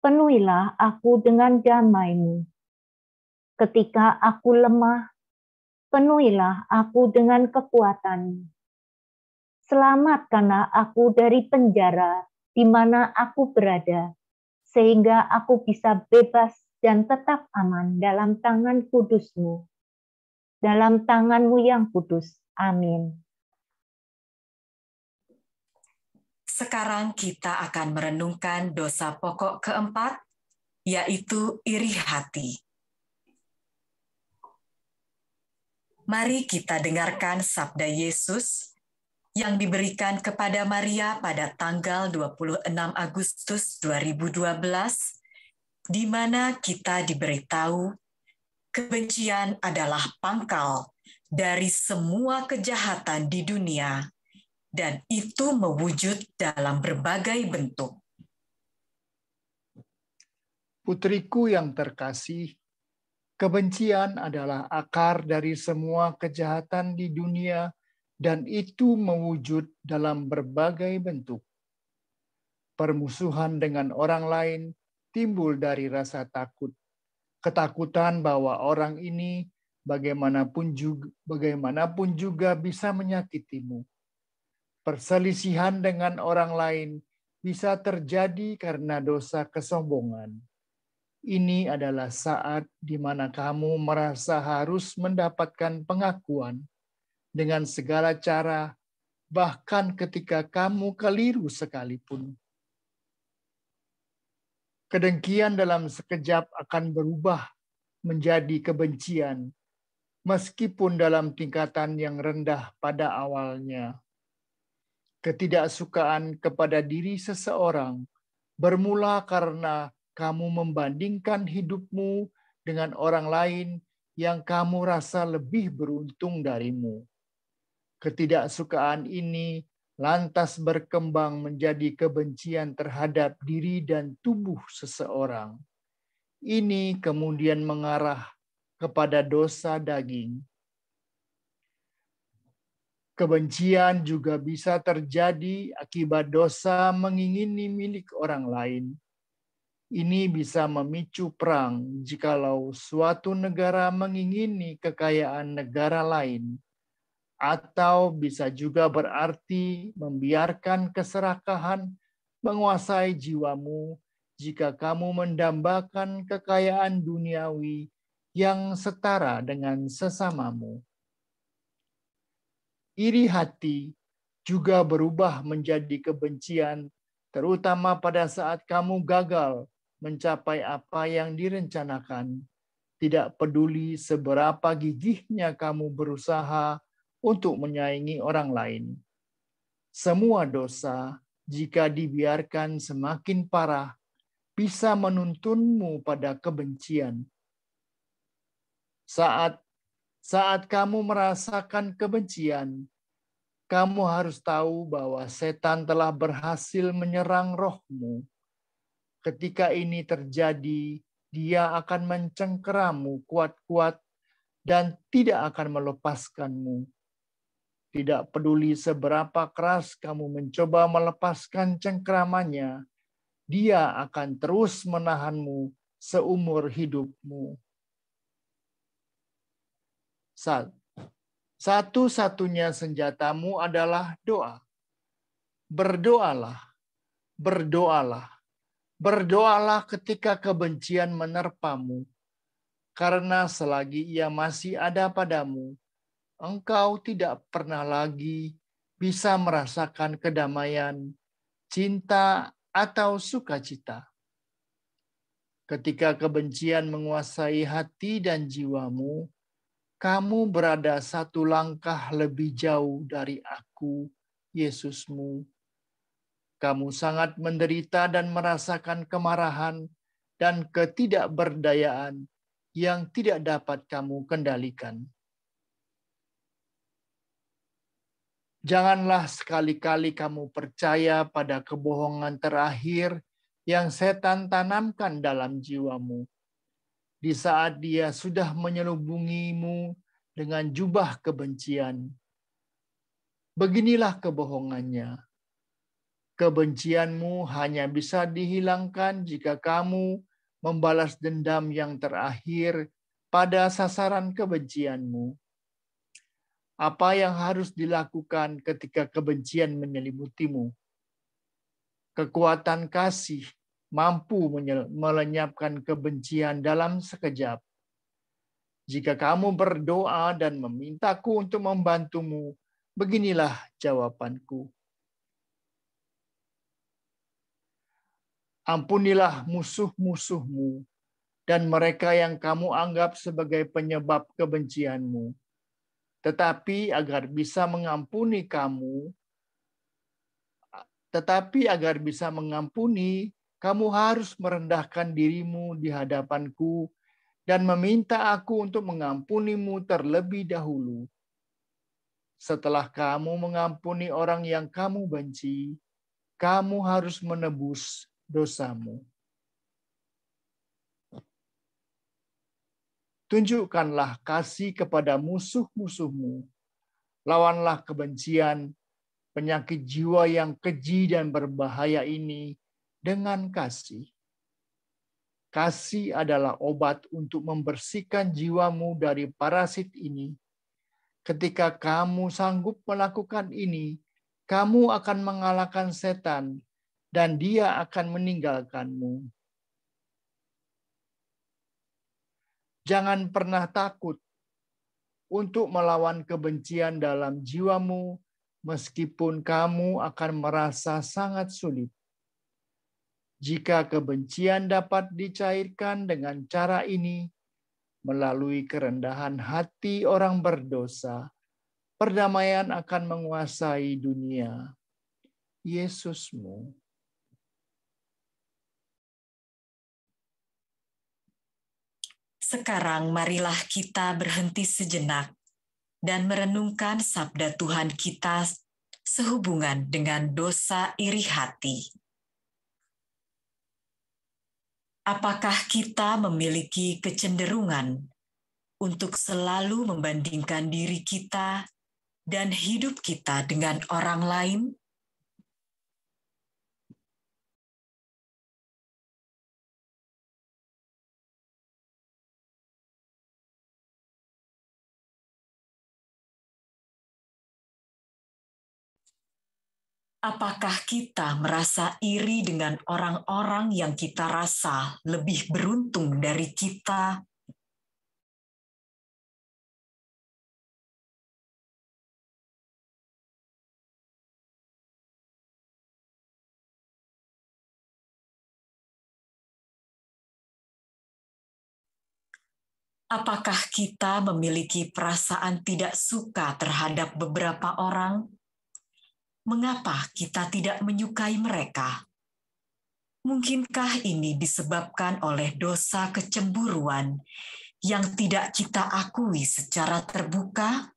S4: penuhilah aku dengan damai-Mu. Ketika aku lemah, penuhilah aku dengan kekuatan-Mu. Selamatkanlah aku dari penjara di mana aku berada, sehingga aku bisa bebas dan tetap aman dalam tangan kudus-Mu. Dalam tangan-Mu yang kudus. Amin.
S1: Sekarang kita akan merenungkan dosa pokok keempat, yaitu iri hati. Mari kita dengarkan sabda Yesus yang diberikan kepada Maria pada tanggal 26 Agustus 2012, di mana kita diberitahu kebencian adalah pangkal dari semua kejahatan di dunia, dan itu mewujud dalam berbagai bentuk.
S5: Putriku yang terkasih, kebencian adalah akar dari semua kejahatan di dunia, dan itu mewujud dalam berbagai bentuk. Permusuhan dengan orang lain timbul dari rasa takut, ketakutan bahwa orang ini bagaimanapun juga bisa menyakitimu. Perselisihan dengan orang lain bisa terjadi karena dosa kesombongan. Ini adalah saat di mana kamu merasa harus mendapatkan pengakuan dengan segala cara, bahkan ketika kamu keliru sekalipun. Kedengkian dalam sekejap akan berubah menjadi kebencian, meskipun dalam tingkatan yang rendah pada awalnya. Ketidaksukaan kepada diri seseorang bermula karena kamu membandingkan hidupmu dengan orang lain yang kamu rasa lebih beruntung darimu. Ketidaksukaan ini lantas berkembang menjadi kebencian terhadap diri dan tubuh seseorang. Ini kemudian mengarah kepada dosa daging. Kebencian juga bisa terjadi akibat dosa mengingini milik orang lain. Ini bisa memicu perang jikalau suatu negara mengingini kekayaan negara lain, atau bisa juga berarti membiarkan keserakahan menguasai jiwamu jika kamu mendambakan kekayaan duniawi yang setara dengan sesamamu. Iri hati juga berubah menjadi kebencian, terutama pada saat kamu gagal mencapai apa yang direncanakan. Tidak peduli seberapa gigihnya kamu berusaha untuk menyaingi orang lain. Semua dosa, jika dibiarkan semakin parah, bisa menuntunmu pada kebencian. Saat kamu merasakan kebencian, kamu harus tahu bahwa setan telah berhasil menyerang rohmu. Ketika ini terjadi, dia akan mencengkeramu kuat-kuat dan tidak akan melepaskanmu. Tidak peduli seberapa keras kamu mencoba melepaskan cengkeramannya, dia akan terus menahanmu seumur hidupmu. Satu-satunya senjatamu adalah doa. Berdoalah, berdoalah, berdoalah ketika kebencian menerpamu, karena selagi ia masih ada padamu, engkau tidak pernah lagi bisa merasakan kedamaian, cinta, atau sukacita. Ketika kebencian menguasai hati dan jiwamu, kamu berada satu langkah lebih jauh dari aku, Yesusmu. Kamu sangat menderita dan merasakan kemarahan dan ketidakberdayaan yang tidak dapat kamu kendalikan. Janganlah sekali-kali kamu percaya pada kebohongan terakhir yang setan tanamkan dalam jiwamu. Di saat dia sudah menyelubungimu dengan jubah kebencian. Beginilah kebohongannya. Kebencianmu hanya bisa dihilangkan jika kamu membalas dendam yang terakhir pada sasaran kebencianmu. Apa yang harus dilakukan ketika kebencian menyelimutimu? Kekuatan kasih mampu melenyapkan kebencian dalam sekejap. Jika kamu berdoa dan memintaku untuk membantumu, beginilah jawabanku. Ampunilah musuh-musuhmu dan mereka yang kamu anggap sebagai penyebab kebencianmu. Tetapi agar bisa mengampuni, kamu harus merendahkan dirimu di hadapanku dan meminta aku untuk mengampunimu terlebih dahulu. Setelah kamu mengampuni orang yang kamu benci, kamu harus menebus dosamu. Tunjukkanlah kasih kepada musuh-musuhmu. Lawanlah kebencian, penyakit jiwa yang keji dan berbahaya ini dengan kasih. Kasih adalah obat untuk membersihkan jiwamu dari parasit ini. Ketika kamu sanggup melakukan ini, kamu akan mengalahkan setan dan dia akan meninggalkanmu. Jangan pernah takut untuk melawan kebencian dalam jiwamu, meskipun kamu akan merasa sangat sulit. Jika kebencian dapat dicairkan dengan cara ini, melalui kerendahan hati orang berdosa, perdamaian akan menguasai dunia. Yesusmu.
S1: Sekarang marilah kita berhenti sejenak dan merenungkan sabda Tuhan kita sehubungan dengan dosa iri hati. Apakah kita memiliki kecenderungan untuk selalu membandingkan diri kita dan hidup kita dengan orang lain? Apakah kita merasa iri dengan orang-orang yang kita rasa lebih beruntung dari kita? Apakah kita memiliki perasaan tidak suka terhadap beberapa orang? Mengapa kita tidak menyukai mereka? Mungkinkah ini disebabkan oleh dosa kecemburuan yang tidak kita akui secara terbuka?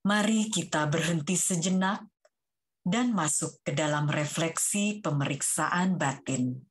S1: Mari kita berhenti sejenak dan masuk ke dalam refleksi pemeriksaan batin.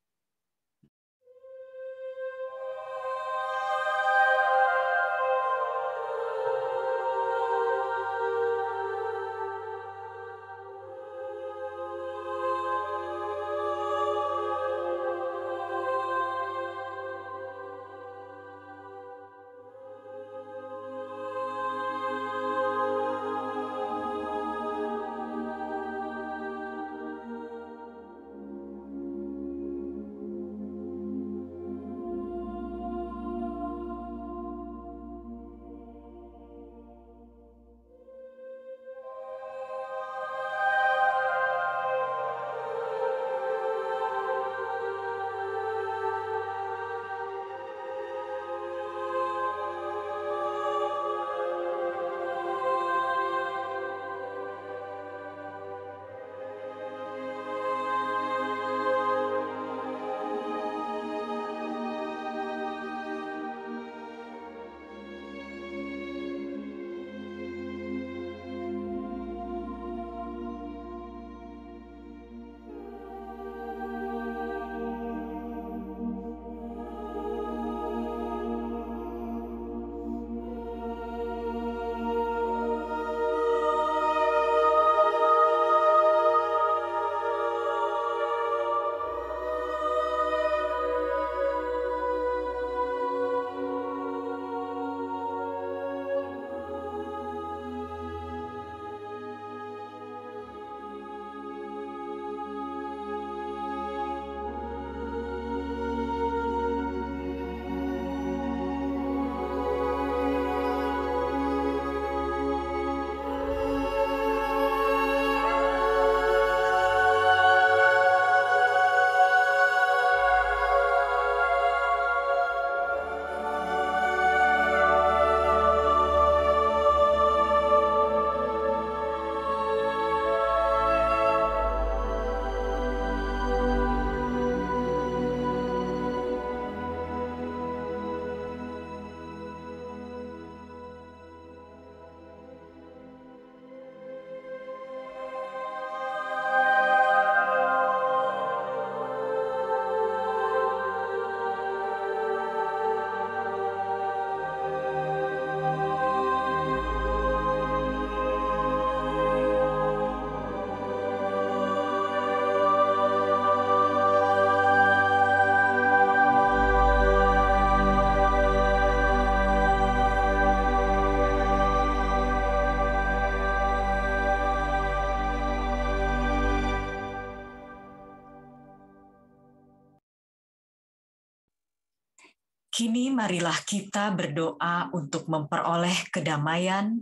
S1: Kini marilah kita berdoa untuk memperoleh kedamaian,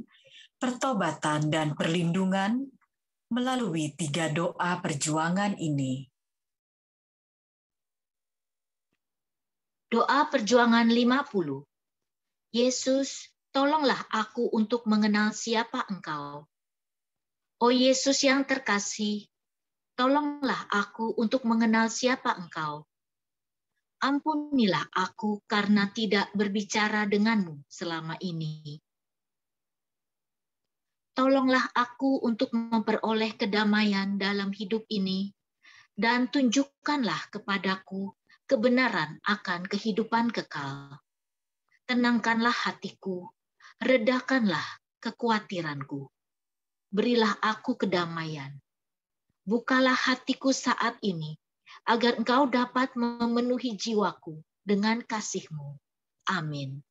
S1: pertobatan, dan perlindungan melalui 3 doa perjuangan ini.
S2: Doa perjuangan 50. Yesus, tolonglah aku untuk mengenal siapa Engkau. Oh Yesus yang terkasih, tolonglah aku untuk mengenal siapa Engkau. Ampunilah aku karena tidak berbicara denganmu selama ini. Tolonglah aku untuk memperoleh kedamaian dalam hidup ini dan tunjukkanlah kepadaku kebenaran akan kehidupan kekal. Tenangkanlah hatiku, redakanlah kekhawatiranku. Berilah aku kedamaian. Bukalah hatiku saat ini, agar Engkau dapat memenuhi jiwaku dengan kasih-Mu. Amin.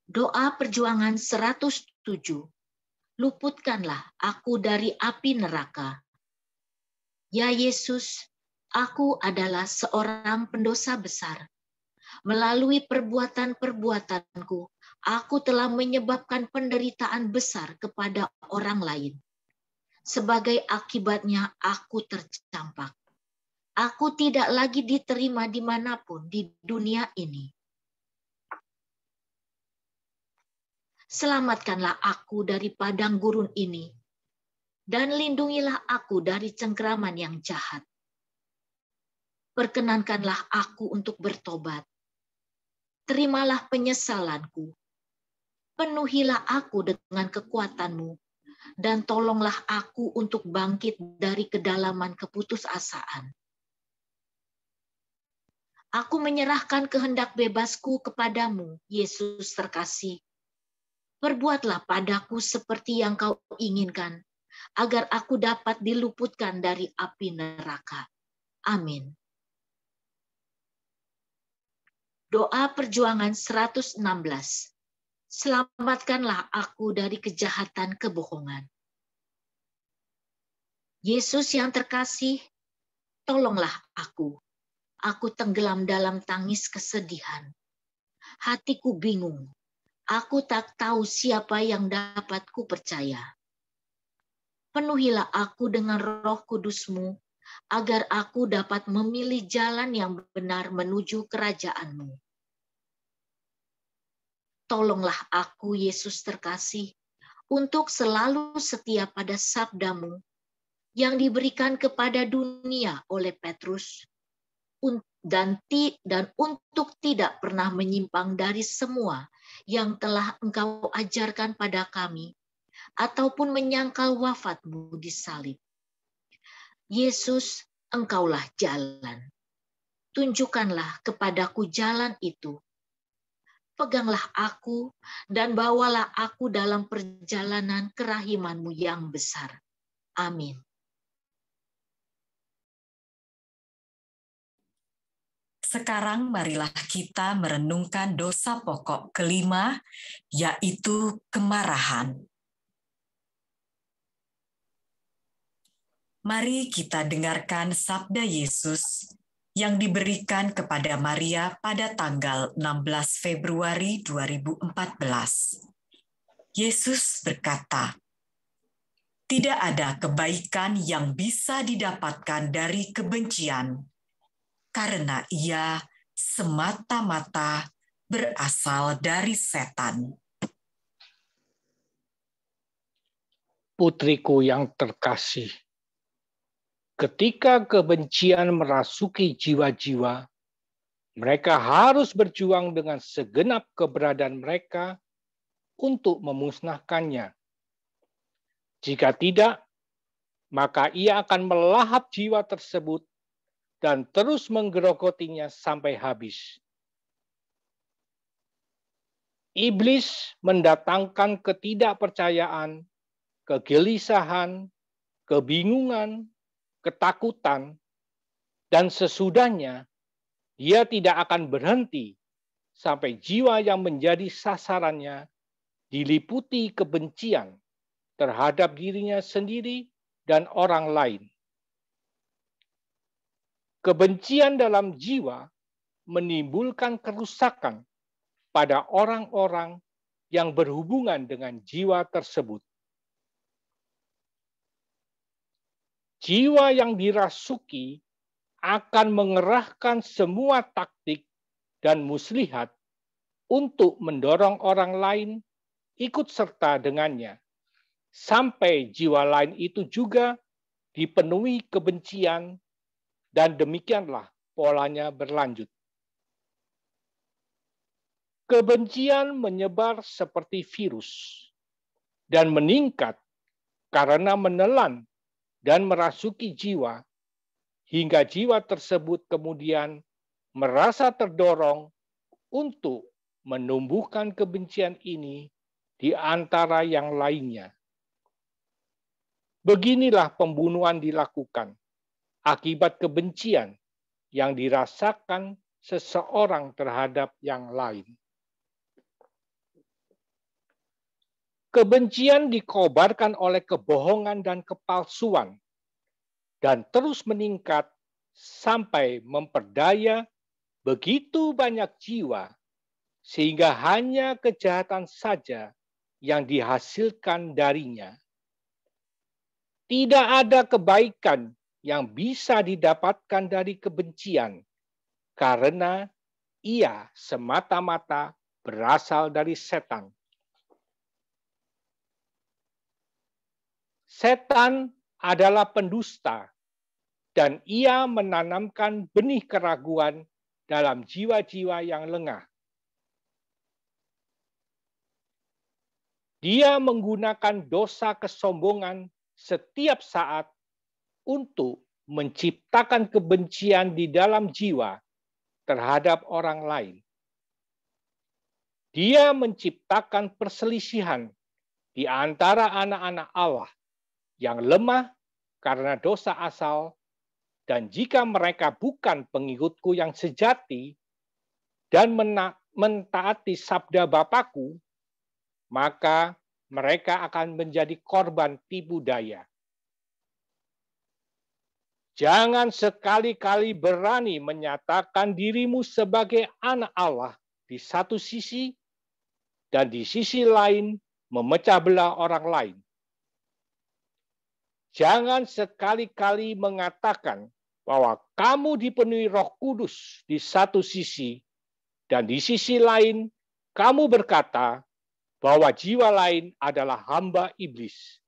S2: Doa perjuangan 107. Luputkanlah aku dari api neraka. Ya Yesus, aku adalah seorang pendosa besar. Melalui perbuatan-perbuatanku, aku telah menyebabkan penderitaan besar kepada orang lain. Sebagai akibatnya, aku tercampak. Aku tidak lagi diterima dimanapun di dunia ini. Selamatkanlah aku dari padang gurun ini, dan lindungilah aku dari cengkeraman yang jahat. Perkenankanlah aku untuk bertobat. Terimalah penyesalanku. Penuhilah aku dengan kekuatan-Mu, dan tolonglah aku untuk bangkit dari kedalaman keputusasaan. Aku menyerahkan kehendak bebasku kepadamu, Yesus terkasih. Perbuatlah padaku seperti yang Kau inginkan, agar aku dapat diluputkan dari api neraka. Amin. Doa perjuangan 116. Selamatkanlah aku dari kejahatan kebohongan. Yesus yang terkasih, tolonglah aku. Aku tenggelam dalam tangis kesedihan. Hatiku bingung. Aku tak tahu siapa yang dapat kupercaya. Penuhilah aku dengan Roh Kudus-Mu, agar aku dapat memilih jalan yang benar menuju kerajaan-Mu. Tolonglah aku, Yesus terkasih, untuk selalu setia pada sabda-Mu yang diberikan kepada dunia oleh Petrus, dan untuk tidak pernah menyimpang dari semua yang telah Engkau ajarkan pada kami, ataupun menyangkal wafat-Mu di salib. Yesus, Engkaulah jalan. Tunjukkanlah kepadaku jalan itu. Peganglah aku dan bawalah aku dalam perjalanan kerahiman-Mu yang besar. Amin.
S1: Sekarang marilah kita merenungkan dosa pokok kelima, yaitu kemarahan. Mari kita dengarkan sabda Yesus yang diberikan kepada Maria pada tanggal 16 Februari 2014. Yesus berkata, "Tidak ada kebaikan yang bisa didapatkan dari kebencian, karena ia semata-mata berasal dari setan."
S3: Putriku yang terkasih, ketika kebencian merasuki jiwa-jiwa, mereka harus berjuang dengan segenap keberadaan mereka untuk memusnahkannya. Jika tidak, maka ia akan melahap jiwa tersebut dan terus menggerogotinya sampai habis. Iblis mendatangkan ketidakpercayaan, kegelisahan, kebingungan, ketakutan, dan sesudahnya dia tidak akan berhenti sampai jiwa yang menjadi sasarannya diliputi kebencian terhadap dirinya sendiri dan orang lain. Kebencian dalam jiwa menimbulkan kerusakan pada orang-orang yang berhubungan dengan jiwa tersebut. Jiwa yang dirasuki akan mengerahkan semua taktik dan muslihat untuk mendorong orang lain ikut serta dengannya, sampai jiwa lain itu juga dipenuhi kebencian, dan demikianlah polanya berlanjut. Kebencian menyebar seperti virus dan meningkat karena menelan dan merasuki jiwa, hingga jiwa tersebut kemudian merasa terdorong untuk menumbuhkan kebencian ini di antara yang lainnya. Beginilah pembunuhan dilakukan akibat kebencian yang dirasakan seseorang terhadap yang lain. Kebencian dikobarkan oleh kebohongan dan kepalsuan dan terus meningkat sampai memperdaya begitu banyak jiwa sehingga hanya kejahatan saja yang dihasilkan darinya. Tidak ada kebaikan yang bisa didapatkan dari kebencian karena ia semata-mata berasal dari setan. Setan adalah pendusta dan ia menanamkan benih keraguan dalam jiwa-jiwa yang lengah. Dia menggunakan dosa kesombongan setiap saat untuk menciptakan kebencian di dalam jiwa terhadap orang lain. Dia menciptakan perselisihan di antara anak-anak Allah yang lemah karena dosa asal, dan jika mereka bukan pengikutku yang sejati dan mentaati sabda Bapakku, maka mereka akan menjadi korban tipu daya. Jangan sekali-kali berani menyatakan dirimu sebagai anak Allah di satu sisi, dan di sisi lain memecah belah orang lain. Jangan sekali-kali mengatakan bahwa kamu dipenuhi Roh Kudus di satu sisi, dan di sisi lain kamu berkata bahwa jiwa lain adalah hamba iblis.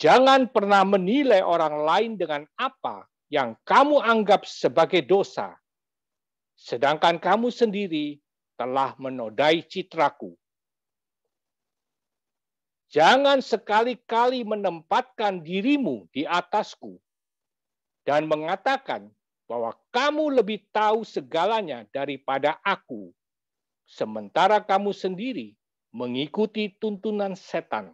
S3: Jangan pernah menilai orang lain dengan apa yang kamu anggap sebagai dosa, sedangkan kamu sendiri telah menodai citraku. Jangan sekali-kali menempatkan dirimu di atasku dan mengatakan bahwa kamu lebih tahu segalanya daripada aku, sementara kamu sendiri mengikuti tuntunan setan.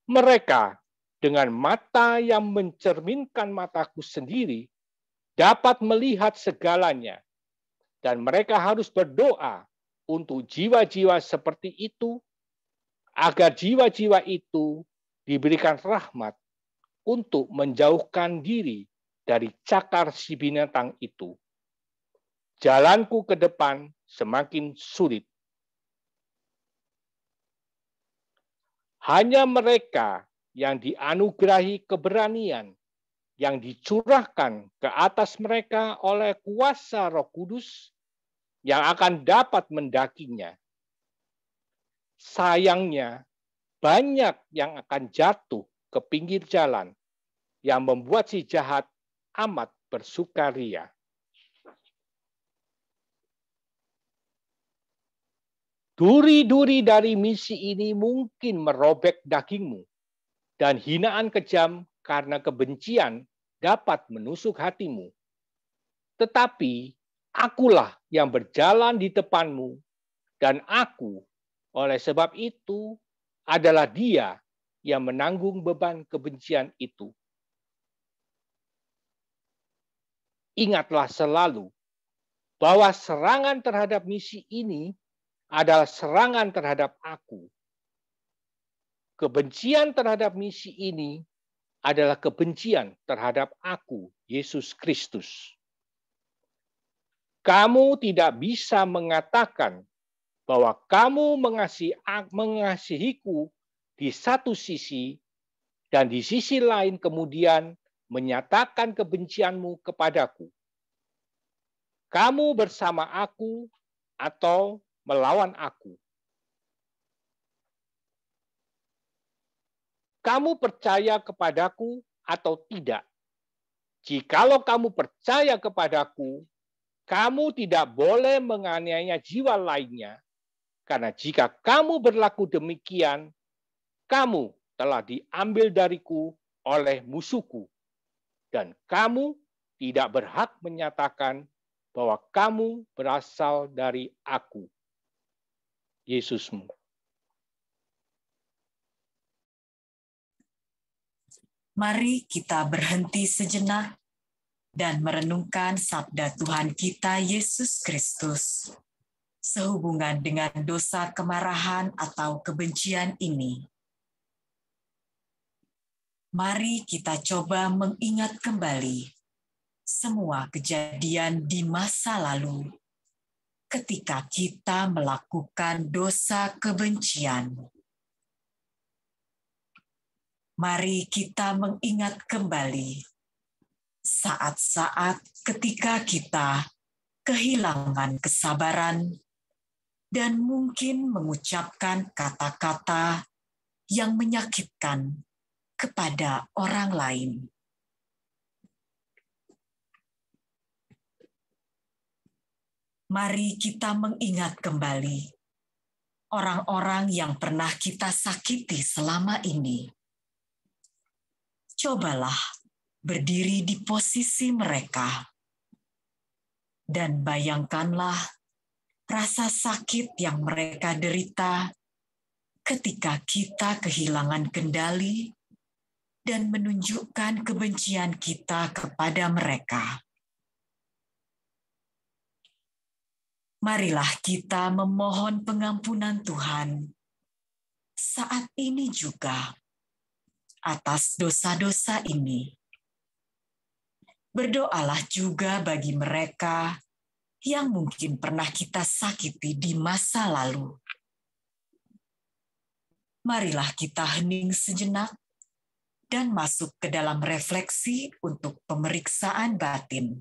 S3: Mereka dengan mata yang mencerminkan mataku sendiri dapat melihat segalanya, dan mereka harus berdoa untuk jiwa-jiwa seperti itu, agar jiwa-jiwa itu diberikan rahmat untuk menjauhkan diri dari cakar si binatang itu. Jalanku ke depan semakin sulit. Hanya mereka yang dianugerahi keberanian yang dicurahkan ke atas mereka oleh kuasa Roh Kudus yang akan dapat mendakinya. Sayangnya, banyak yang akan jatuh ke pinggir jalan yang membuat si jahat amat bersukaria. Duri-duri dari misi ini mungkin merobek dagingmu, dan hinaan kejam karena kebencian dapat menusuk hatimu. Tetapi akulah yang berjalan di depanmu, dan aku, oleh sebab itu, adalah Dia yang menanggung beban kebencian itu. Ingatlah selalu bahwa serangan terhadap misi ini adalah serangan terhadap aku. Kebencian terhadap misi ini adalah kebencian terhadap aku, Yesus Kristus. Kamu tidak bisa mengatakan bahwa kamu mengasihiku di satu sisi, dan di sisi lain kemudian menyatakan kebencianmu kepadaku. Kamu bersama aku atau melawan aku. Kamu percaya kepadaku atau tidak? Jikalau kamu percaya kepadaku, kamu tidak boleh menganiaya jiwa lainnya, Karena jika kamu berlaku demikian, kamu telah diambil dariku oleh musuhku, dan kamu tidak berhak menyatakan bahwa kamu berasal dari aku, Yesusmu.
S1: Mari kita berhenti sejenak dan merenungkan sabda Tuhan kita Yesus Kristus sehubungan dengan dosa kemarahan atau kebencian ini. Mari kita coba mengingat kembali semua kejadian di masa lalu ketika kita melakukan dosa kebencian. Mari kita mengingat kembali saat-saat ketika kita kehilangan kesabaran dan mungkin mengucapkan kata-kata yang menyakitkan kepada orang lain. Mari kita mengingat kembali orang-orang yang pernah kita sakiti selama ini. Cobalah berdiri di posisi mereka dan bayangkanlah rasa sakit yang mereka derita ketika kita kehilangan kendali dan menunjukkan kebencian kita kepada mereka. Marilah kita memohon pengampunan Tuhan saat ini juga atas dosa-dosa ini. Berdoalah juga bagi mereka yang mungkin pernah kita sakiti di masa lalu. Marilah kita hening sejenak dan masuk ke dalam refleksi untuk pemeriksaan batin.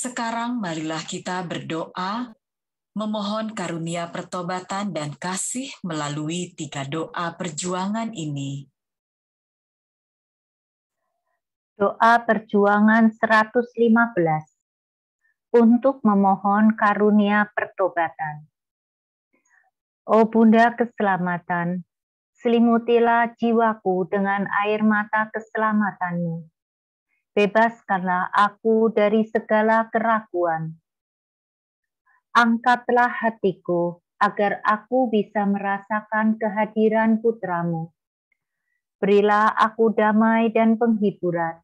S1: Sekarang marilah kita berdoa, memohon karunia pertobatan dan kasih melalui 3 doa perjuangan ini.
S4: Doa perjuangan 115 untuk memohon karunia pertobatan. Oh Bunda keselamatan, selimutilah jiwaku dengan air mata keselamatanmu. Bebaskanlah aku dari segala keraguan. Angkatlah hatiku agar aku bisa merasakan kehadiran putramu. Berilah aku damai dan penghiburan.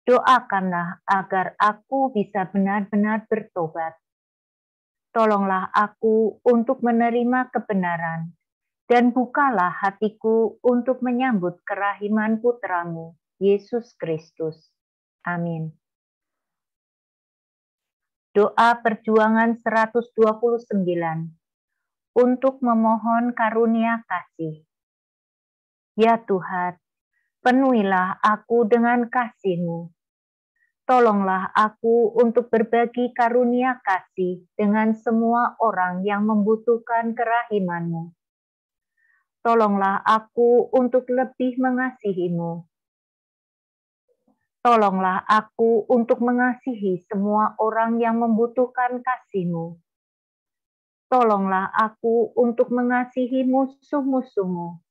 S4: Doakanlah agar aku bisa benar-benar bertobat. Tolonglah aku untuk menerima kebenaran, dan bukalah hatiku untuk menyambut kerahiman putramu, Yesus Kristus. Amin. Doa perjuangan 129 untuk memohon karunia kasih. Ya Tuhan, penuhilah aku dengan kasih-Mu. Tolonglah aku untuk berbagi karunia kasih dengan semua orang yang membutuhkan kerahiman-Mu. Tolonglah aku untuk lebih mengasihi-Mu. Tolonglah aku untuk mengasihi semua orang yang membutuhkan kasih-Mu. Tolonglah aku untuk mengasihi musuh-musuh-Mu.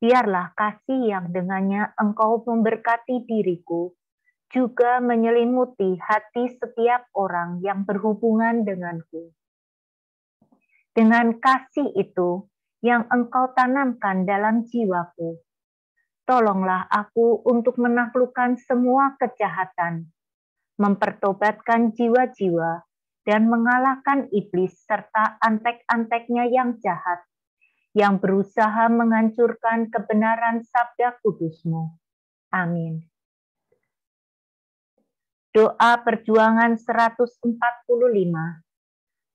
S4: Biarlah kasih yang dengannya Engkau memberkati diriku juga menyelimuti hati setiap orang yang berhubungan denganku. Dengan kasih itu yang Engkau tanamkan dalam jiwaku, tolonglah aku untuk menaklukkan semua kejahatan, mempertobatkan jiwa-jiwa, dan mengalahkan iblis serta antek-anteknya yang jahat, yang berusaha menghancurkan kebenaran sabda kudus-Mu. Amin. Doa perjuangan 145.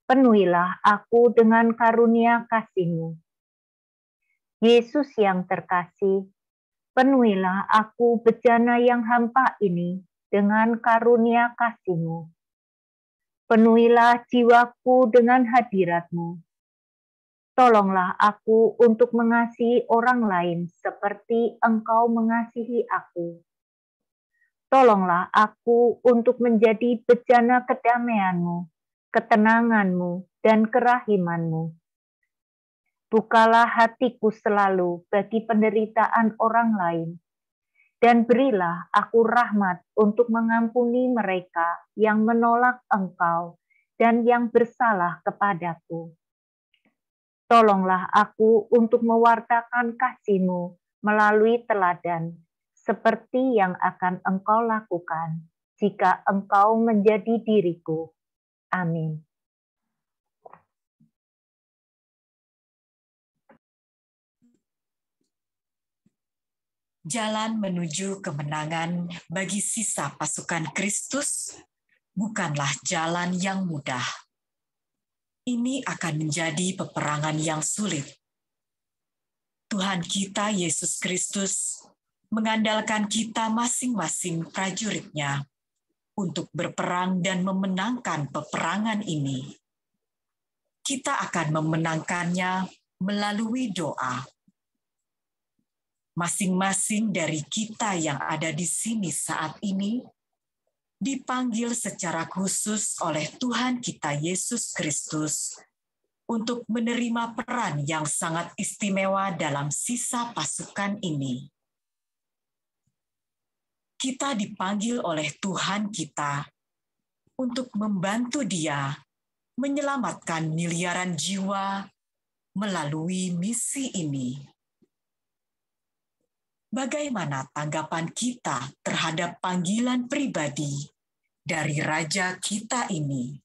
S4: Penuhilah aku dengan karunia kasih-Mu. Yesus yang terkasih, penuhilah aku bejana yang hampa ini dengan karunia kasih-Mu. Penuhilah jiwaku dengan hadirat-Mu. Tolonglah aku untuk mengasihi orang lain seperti Engkau mengasihi aku. Tolonglah aku untuk menjadi bejana kedamaian-Mu, ketenangan-Mu, dan kerahiman-Mu. Bukalah hatiku selalu bagi penderitaan orang lain, dan berilah aku rahmat untuk mengampuni mereka yang menolak Engkau dan yang bersalah kepadaku. Tolonglah aku untuk mewartakan kasih-Mu melalui teladan, seperti yang akan Engkau lakukan jika Engkau menjadi diriku. Amin.
S1: Jalan menuju kemenangan bagi sisa pasukan Kristus bukanlah jalan yang mudah. Ini akan menjadi peperangan yang sulit. Tuhan kita Yesus Kristus mengandalkan kita masing-masing prajuritnya untuk berperang dan memenangkan peperangan ini. Kita akan memenangkannya melalui doa. Masing-masing dari kita yang ada di sini saat ini dipanggil secara khusus oleh Tuhan kita Yesus Kristus untuk menerima peran yang sangat istimewa dalam sisa pasukan ini. Kita dipanggil oleh Tuhan kita untuk membantu Dia menyelamatkan miliaran jiwa melalui misi ini. Bagaimana tanggapan kita terhadap panggilan pribadi dari Raja kita ini?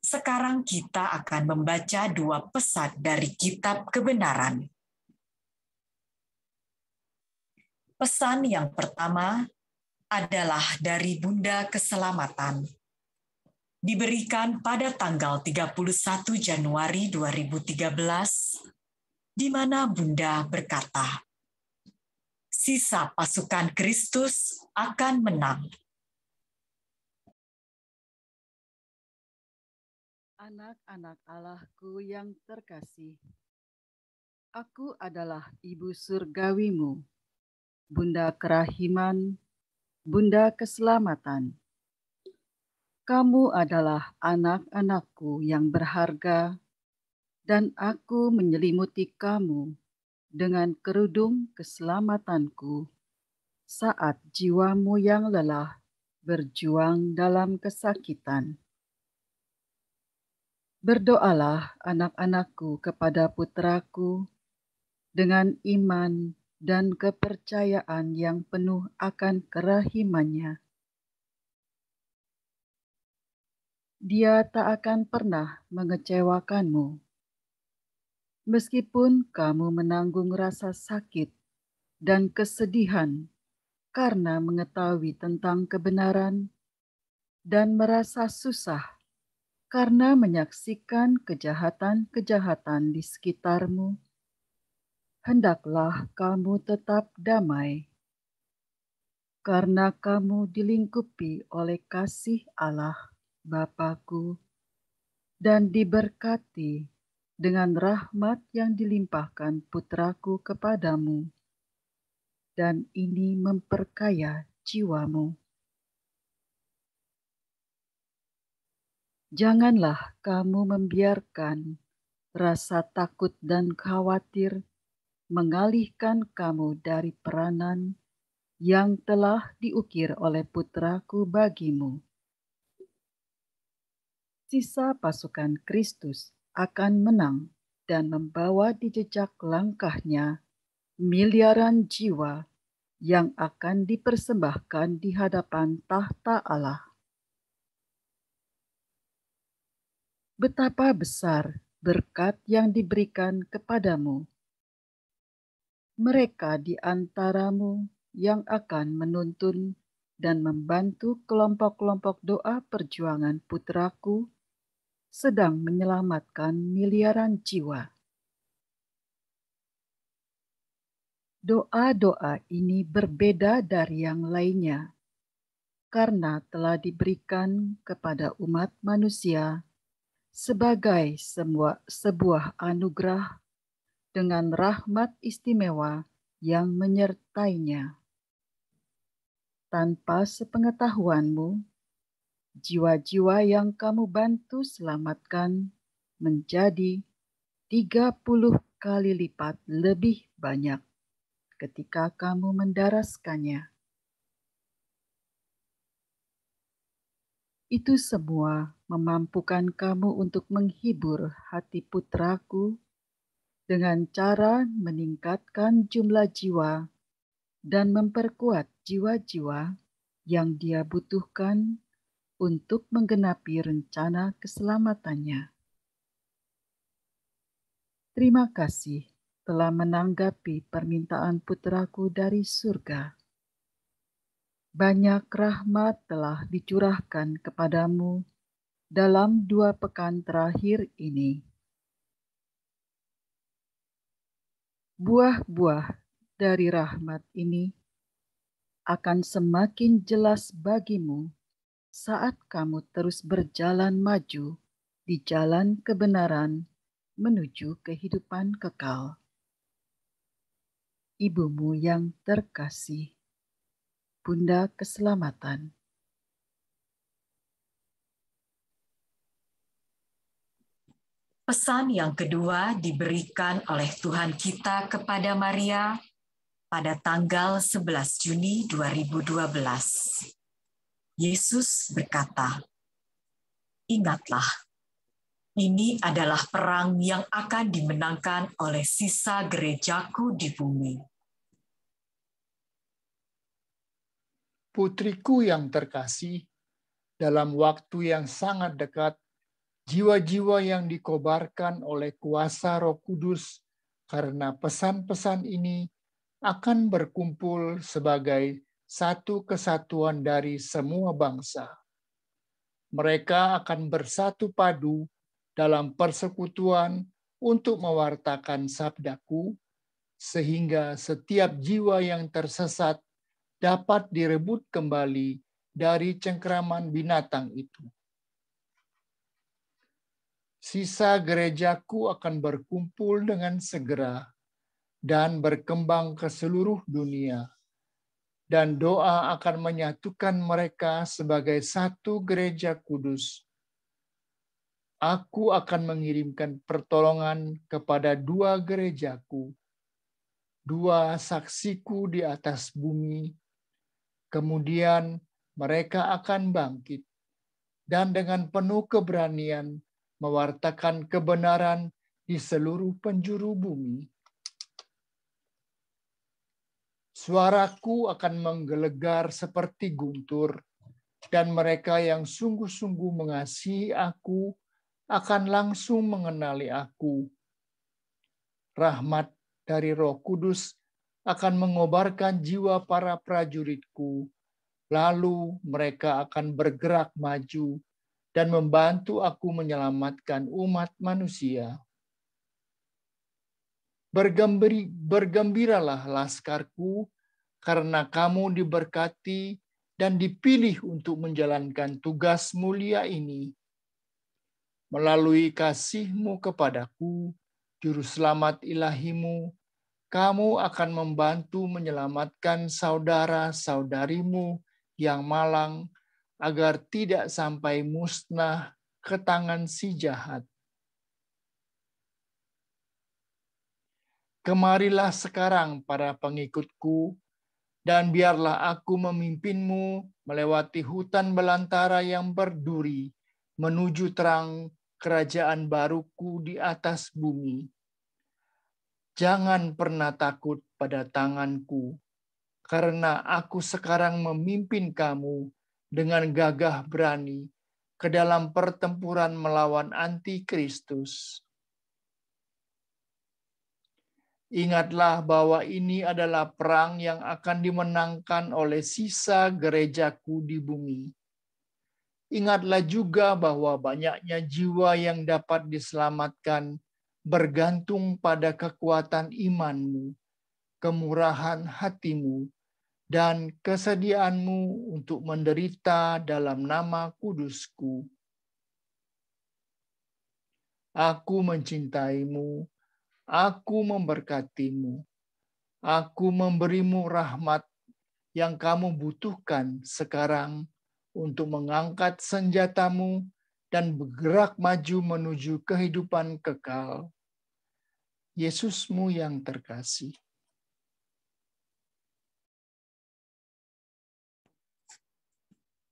S1: Sekarang kita akan membaca 2 pesan dari Kitab Kebenaran. Pesan yang pertama adalah dari Bunda Keselamatan. Diberikan pada tanggal 31 Januari 2013, di mana Bunda berkata, "Sisa pasukan Kristus akan menang."
S6: Anak-anak Allahku yang terkasih, aku adalah Ibu Surgawimu. Bunda kerahiman, Bunda keselamatan. Kamu adalah anak-anakku yang berharga, dan aku menyelimuti kamu dengan kerudung keselamatanku saat jiwamu yang lelah berjuang dalam kesakitan. Berdoalah anak-anakku kepada putraku dengan iman dan kepercayaan yang penuh akan kerahimannya. Dia tak akan pernah mengecewakanmu. Meskipun kamu menanggung rasa sakit dan kesedihan karena mengetahui tentang kebenaran dan merasa susah karena menyaksikan kejahatan-kejahatan di sekitarmu, hendaklah kamu tetap damai, karena kamu dilingkupi oleh kasih Allah Bapa-Ku dan diberkati dengan rahmat yang dilimpahkan Putra-Ku kepadamu, dan ini memperkaya jiwamu. Janganlah kamu membiarkan rasa takut dan khawatir mengalihkan kamu dari peranan yang telah diukir oleh Putra-Ku bagimu. Sisa pasukan Kristus akan menang dan membawa di jejak langkahnya miliaran jiwa yang akan dipersembahkan di hadapan tahta Allah. Betapa besar berkat yang diberikan kepadamu. Mereka di antaramu yang akan menuntun dan membantu kelompok-kelompok doa perjuangan Putra-Ku sedang menyelamatkan miliaran jiwa. Doa-doa ini berbeda dari yang lainnya, karena telah diberikan kepada umat manusia sebagai sebuah anugerah dengan rahmat istimewa yang menyertainya. Tanpa sepengetahuanmu, jiwa-jiwa yang kamu bantu selamatkan menjadi 30 kali lipat lebih banyak ketika kamu mendaraskannya. Itu semua memampukan kamu untuk menghibur hati Putra-Ku dengan cara meningkatkan jumlah jiwa dan memperkuat jiwa-jiwa yang Dia butuhkan untuk menggenapi rencana keselamatannya. Terima kasih telah menanggapi permintaan Putra-Ku dari surga. Banyak rahmat telah dicurahkan kepadamu dalam 2 pekan terakhir ini. Buah-buah dari rahmat ini akan semakin jelas bagimu saat kamu terus berjalan maju di jalan kebenaran menuju kehidupan kekal. Ibumu yang terkasih, Bunda Keselamatan.
S1: Pesan yang kedua diberikan oleh Tuhan kita kepada Maria pada tanggal 11 Juni 2012. Yesus berkata, "Ingatlah, ini adalah perang yang akan dimenangkan oleh sisa gerejaku di bumi."
S5: Putriku yang terkasih, dalam waktu yang sangat dekat, jiwa-jiwa yang dikobarkan oleh kuasa Roh Kudus karena pesan-pesan ini akan berkumpul sebagai satu kesatuan dari semua bangsa. Mereka akan bersatu padu dalam persekutuan untuk mewartakan sabdaku, sehingga setiap jiwa yang tersesat dapat direbut kembali dari cengkraman binatang itu. Sisa gerejaku akan berkumpul dengan segera dan berkembang ke seluruh dunia dan doa akan menyatukan mereka sebagai satu gereja kudus. Aku akan mengirimkan pertolongan kepada dua gerejaku, dua saksiku di atas bumi. Kemudian mereka akan bangkit dan dengan penuh keberanian mewartakan kebenaran di seluruh penjuru bumi. Suaraku akan menggelegar seperti guntur, dan mereka yang sungguh-sungguh mengasihi aku akan langsung mengenali aku. Rahmat dari Roh Kudus akan mengobarkan jiwa para prajuritku, lalu mereka akan bergerak maju dan membantu aku menyelamatkan umat manusia. Bergembiralah laskarku, karena kamu diberkati dan dipilih untuk menjalankan tugas mulia ini. Melalui kasih-Mu kepadaku, Juru Selamat ilahimu, kamu akan membantu menyelamatkan saudara-saudarimu yang malang, agar tidak sampai musnah ke tangan si jahat. Kemarilah sekarang para pengikutku, dan biarlah aku memimpinmu melewati hutan belantara yang berduri, menuju terang kerajaan baruku di atas bumi. Jangan pernah takut pada tanganku, karena aku sekarang memimpin kamu dengan gagah berani ke dalam pertempuran melawan antikristus. Ingatlah bahwa ini adalah perang yang akan dimenangkan oleh sisa gerejaku di bumi. Ingatlah juga bahwa banyaknya jiwa yang dapat diselamatkan bergantung pada kekuatan imanmu, kemurahan hatimu, dan kesediaanmu untuk menderita dalam nama kudusku. Aku mencintaimu, aku memberkatimu, aku memberimu rahmat yang kamu butuhkan sekarang untuk mengangkat senjatamu dan bergerak maju menuju kehidupan kekal. Yesusmu yang terkasih.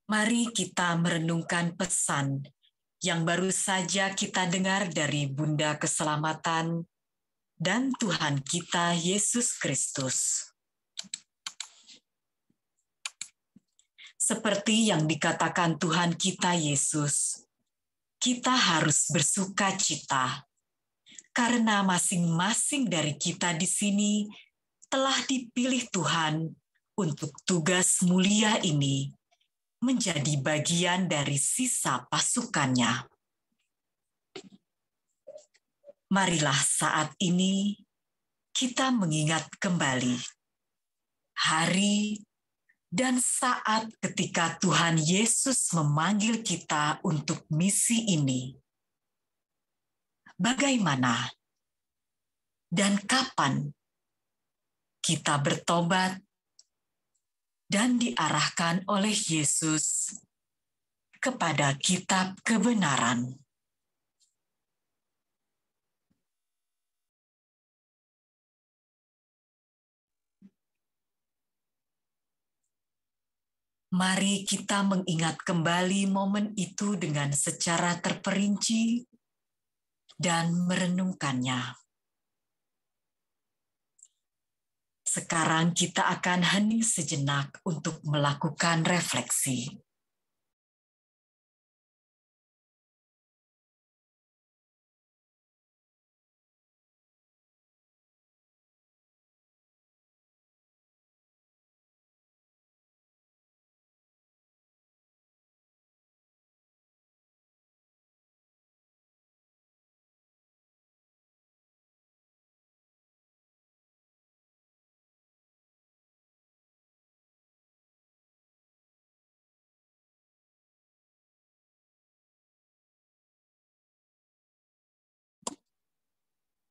S1: Mari kita merenungkan pesan yang baru saja kita dengar dari Bunda Keselamatan dan Tuhan kita Yesus Kristus. Seperti yang dikatakan Tuhan kita Yesus, kita harus bersukacita karena masing-masing dari kita di sini telah dipilih Tuhan untuk tugas mulia ini menjadi bagian dari sisa pasukannya. Marilah saat ini kita mengingat kembali hari dan saat ketika Tuhan Yesus memanggil kita untuk misi ini. Bagaimana dan kapan kita bertobat dan diarahkan oleh Yesus kepada kitab kebenaran. Mari kita mengingat kembali momen itu dengan secara terperinci dan merenungkannya. Sekarang kita akan hening sejenak untuk melakukan refleksi.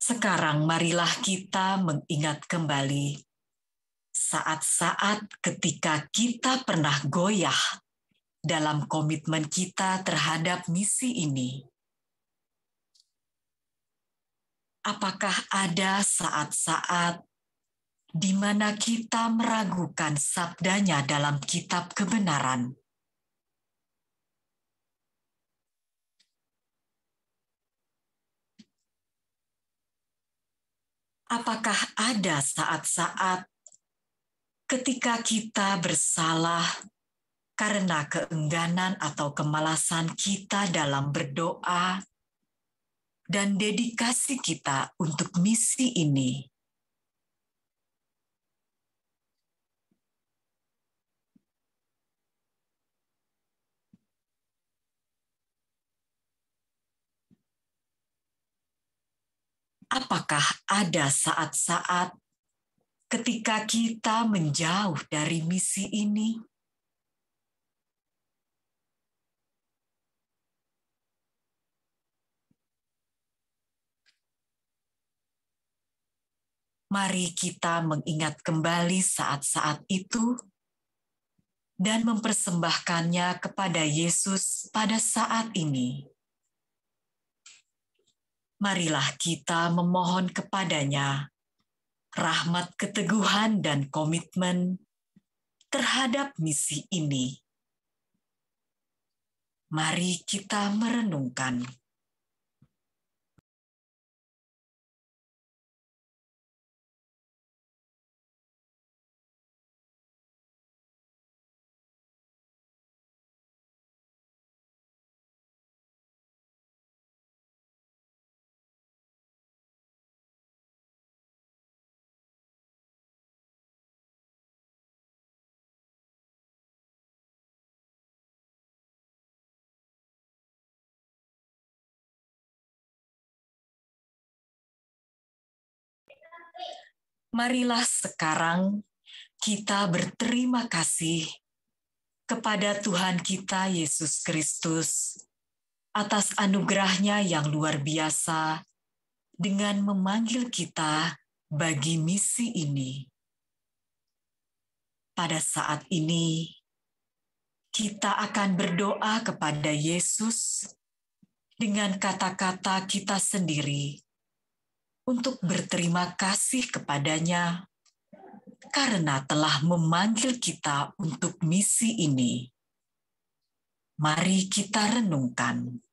S1: Sekarang marilah kita mengingat kembali saat-saat ketika kita pernah goyah dalam komitmen kita terhadap misi ini? Apakah ada saat-saat di mana kita meragukan sabdanya dalam kitab kebenaran? Apakah ada saat-saat ketika kita bersalah karena keengganan atau kemalasan kita dalam berdoa dan dedikasi kita untuk misi ini? Apakah ada saat-saat ketika kita menjauh dari misi ini? Mari kita mengingat kembali saat-saat itu dan mempersembahkannya kepada Yesus pada saat ini. Marilah kita memohon kepadanya rahmat keteguhan dan komitmen terhadap misi ini. Mari kita merenungkan. Marilah sekarang kita berterima kasih kepada Tuhan kita Yesus Kristus atas anugerah-Nya yang luar biasa dengan memanggil kita bagi misi ini. Pada saat ini, kita akan berdoa kepada Yesus dengan kata-kata kita sendiri untuk berterima kasih kepadanya karena telah memanggil kita untuk misi ini. Mari kita renungkan.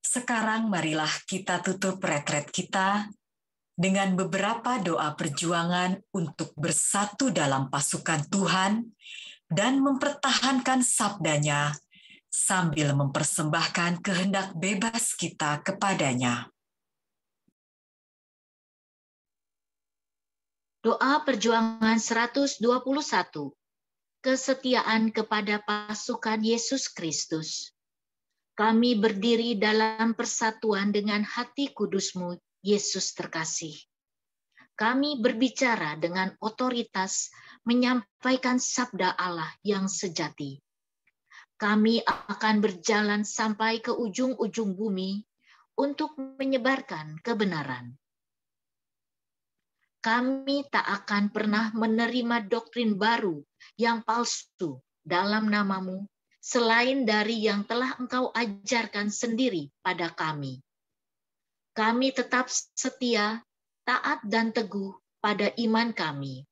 S1: Sekarang marilah kita tutup retret kita dengan beberapa doa perjuangan untuk bersatu dalam pasukan Tuhan dan mempertahankan sabdanya sambil mempersembahkan kehendak bebas kita kepadanya.
S2: Doa perjuangan 121. Kesetiaan kepada pasukan Yesus Kristus. Kami berdiri dalam persatuan dengan hati kudus-Mu, Yesus terkasih. Kami berbicara dengan otoritas, menyampaikan sabda Allah yang sejati. Kami akan berjalan sampai ke ujung-ujung bumi untuk menyebarkan kebenaran. Kami tak akan pernah menerima doktrin baru yang palsu dalam nama-Mu, selain dari yang telah Engkau ajarkan sendiri pada kami. Kami tetap setia, taat dan teguh pada iman kami.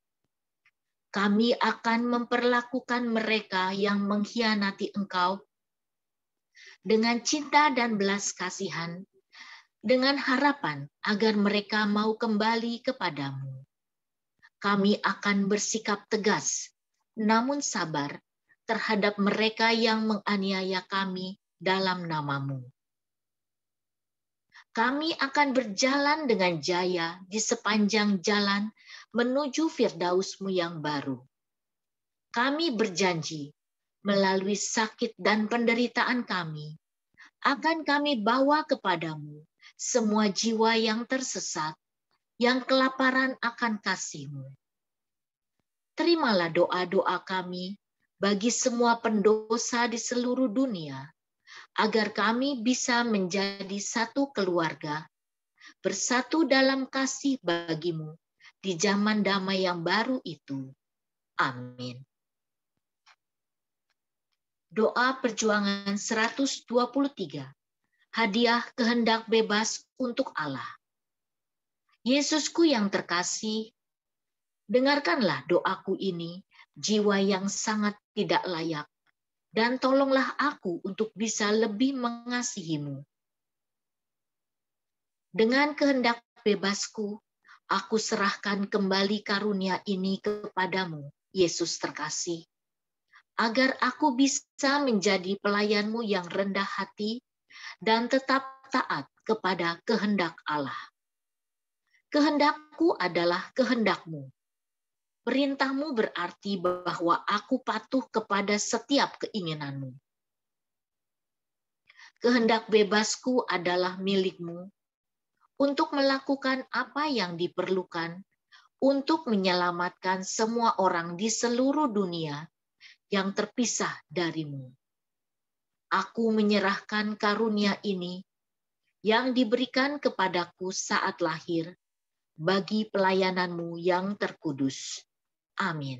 S2: Kami akan memperlakukan mereka yang mengkhianati Engkau dengan cinta dan belas kasihan, dengan harapan agar mereka mau kembali kepadamu. Kami akan bersikap tegas, namun sabar terhadap mereka yang menganiaya kami dalam nama-Mu. Kami akan berjalan dengan jaya di sepanjang jalan menuju Firdaus-Mu yang baru. Kami berjanji, melalui sakit dan penderitaan kami, akan kami bawa kepadamu semua jiwa yang tersesat, yang kelaparan akan kasih-Mu. Terimalah doa-doa kami bagi semua pendosa di seluruh dunia, agar kami bisa menjadi satu keluarga, bersatu dalam kasih bagi-Mu di zaman damai yang baru itu. Amin. Doa perjuangan 123. Hadiah kehendak bebas untuk Allah. Yesusku yang terkasih, dengarkanlah doaku ini, jiwa yang sangat tidak layak, dan tolonglah aku untuk bisa lebih mengasihi-Mu. Dengan kehendak bebasku, aku serahkan kembali karunia ini kepadamu, Yesus terkasih, agar aku bisa menjadi pelayan-Mu yang rendah hati dan tetap taat kepada kehendak Allah. Kehendakku adalah kehendak-Mu. Perintah-Mu berarti bahwa aku patuh kepada setiap keinginan-Mu. Kehendak bebasku adalah milik-Mu untuk melakukan apa yang diperlukan untuk menyelamatkan semua orang di seluruh dunia yang terpisah dari-Mu. Aku menyerahkan karunia ini yang diberikan kepadaku saat lahir bagi pelayanan-Mu yang terkudus. Amin.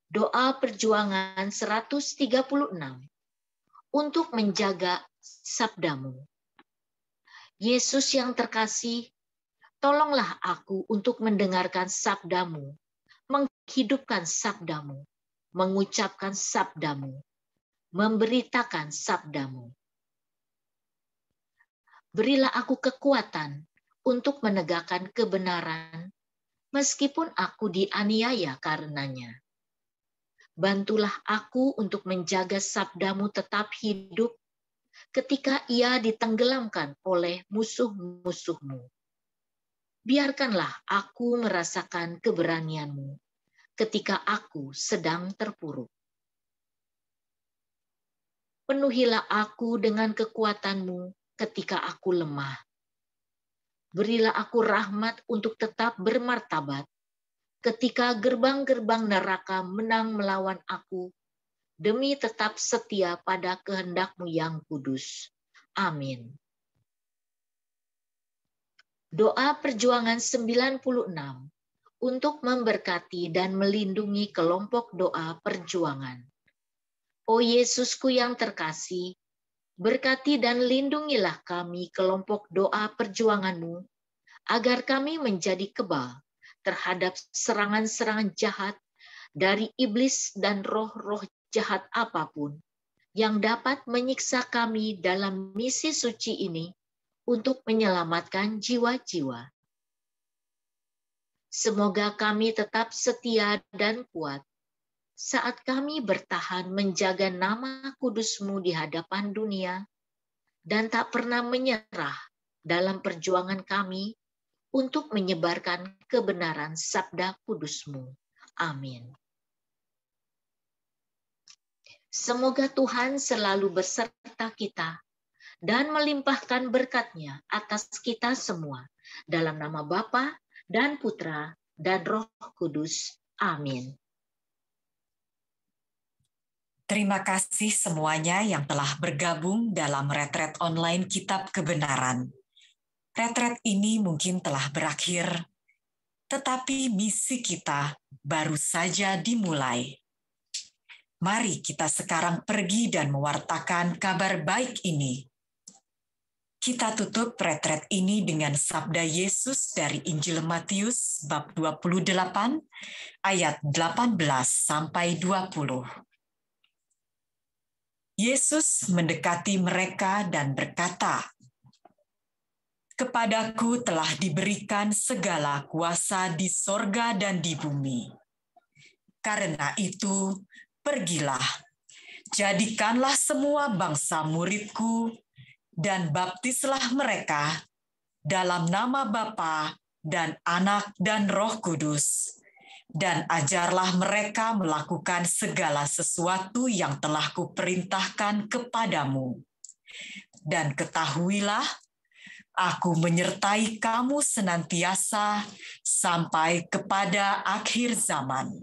S2: Doa perjuangan 136 untuk menjaga sabda-Mu. Yesus yang terkasih, tolonglah aku untuk mendengarkan sabda-Mu, menghidupkan sabda-Mu, mengucapkan sabda-Mu, memberitakan sabda-Mu. Berilah aku kekuatan untuk menegakkan kebenaran, meskipun aku dianiaya karenanya. Bantulah aku untuk menjaga sabda-Mu tetap hidup ketika ia ditenggelamkan oleh musuh-musuh-Mu. Biarkanlah aku merasakan keberanian-Mu ketika aku sedang terpuruk. Penuhilah aku dengan kekuatan-Mu ketika aku lemah. Berilah aku rahmat untuk tetap bermartabat ketika gerbang-gerbang neraka menang melawan aku, demi tetap setia pada kehendak-Mu yang kudus. Amin. Doa perjuangan 96 untuk memberkati dan melindungi kelompok doa perjuangan. O Yesusku yang terkasih, berkati dan lindungilah kami kelompok doa perjuangan-Mu, agar kami menjadi kebal terhadap serangan-serangan jahat dari iblis dan roh-roh jahat apapun yang dapat menyiksa kami dalam misi suci ini untuk menyelamatkan jiwa-jiwa. Semoga kami tetap setia dan kuat saat kami bertahan menjaga nama kudus-Mu di hadapan dunia dan tak pernah menyerah dalam perjuangan kami untuk menyebarkan kebenaran sabda kudus-Mu. Amin. Semoga Tuhan selalu beserta kita dan melimpahkan berkat-Nya atas kita semua. Dalam nama Bapa dan Putra dan Roh Kudus. Amin.
S1: Terima kasih semuanya yang telah bergabung dalam retret online Kitab Kebenaran. Retret ini mungkin telah berakhir, tetapi misi kita baru saja dimulai. Mari kita sekarang pergi dan mewartakan kabar baik ini. Kita tutup retret ini dengan sabda Yesus dari Injil Matius bab 28 ayat 18 sampai 20. Yesus mendekati mereka dan berkata, "Kepadaku telah diberikan segala kuasa di sorga dan di bumi. Karena itu, pergilah, jadikanlah semua bangsa muridku, dan baptislah mereka dalam nama Bapa dan Anak dan Roh Kudus, dan ajarlah mereka melakukan segala sesuatu yang telah kuperintahkan kepadamu. Dan ketahuilah, Aku menyertai kamu senantiasa sampai kepada akhir zaman."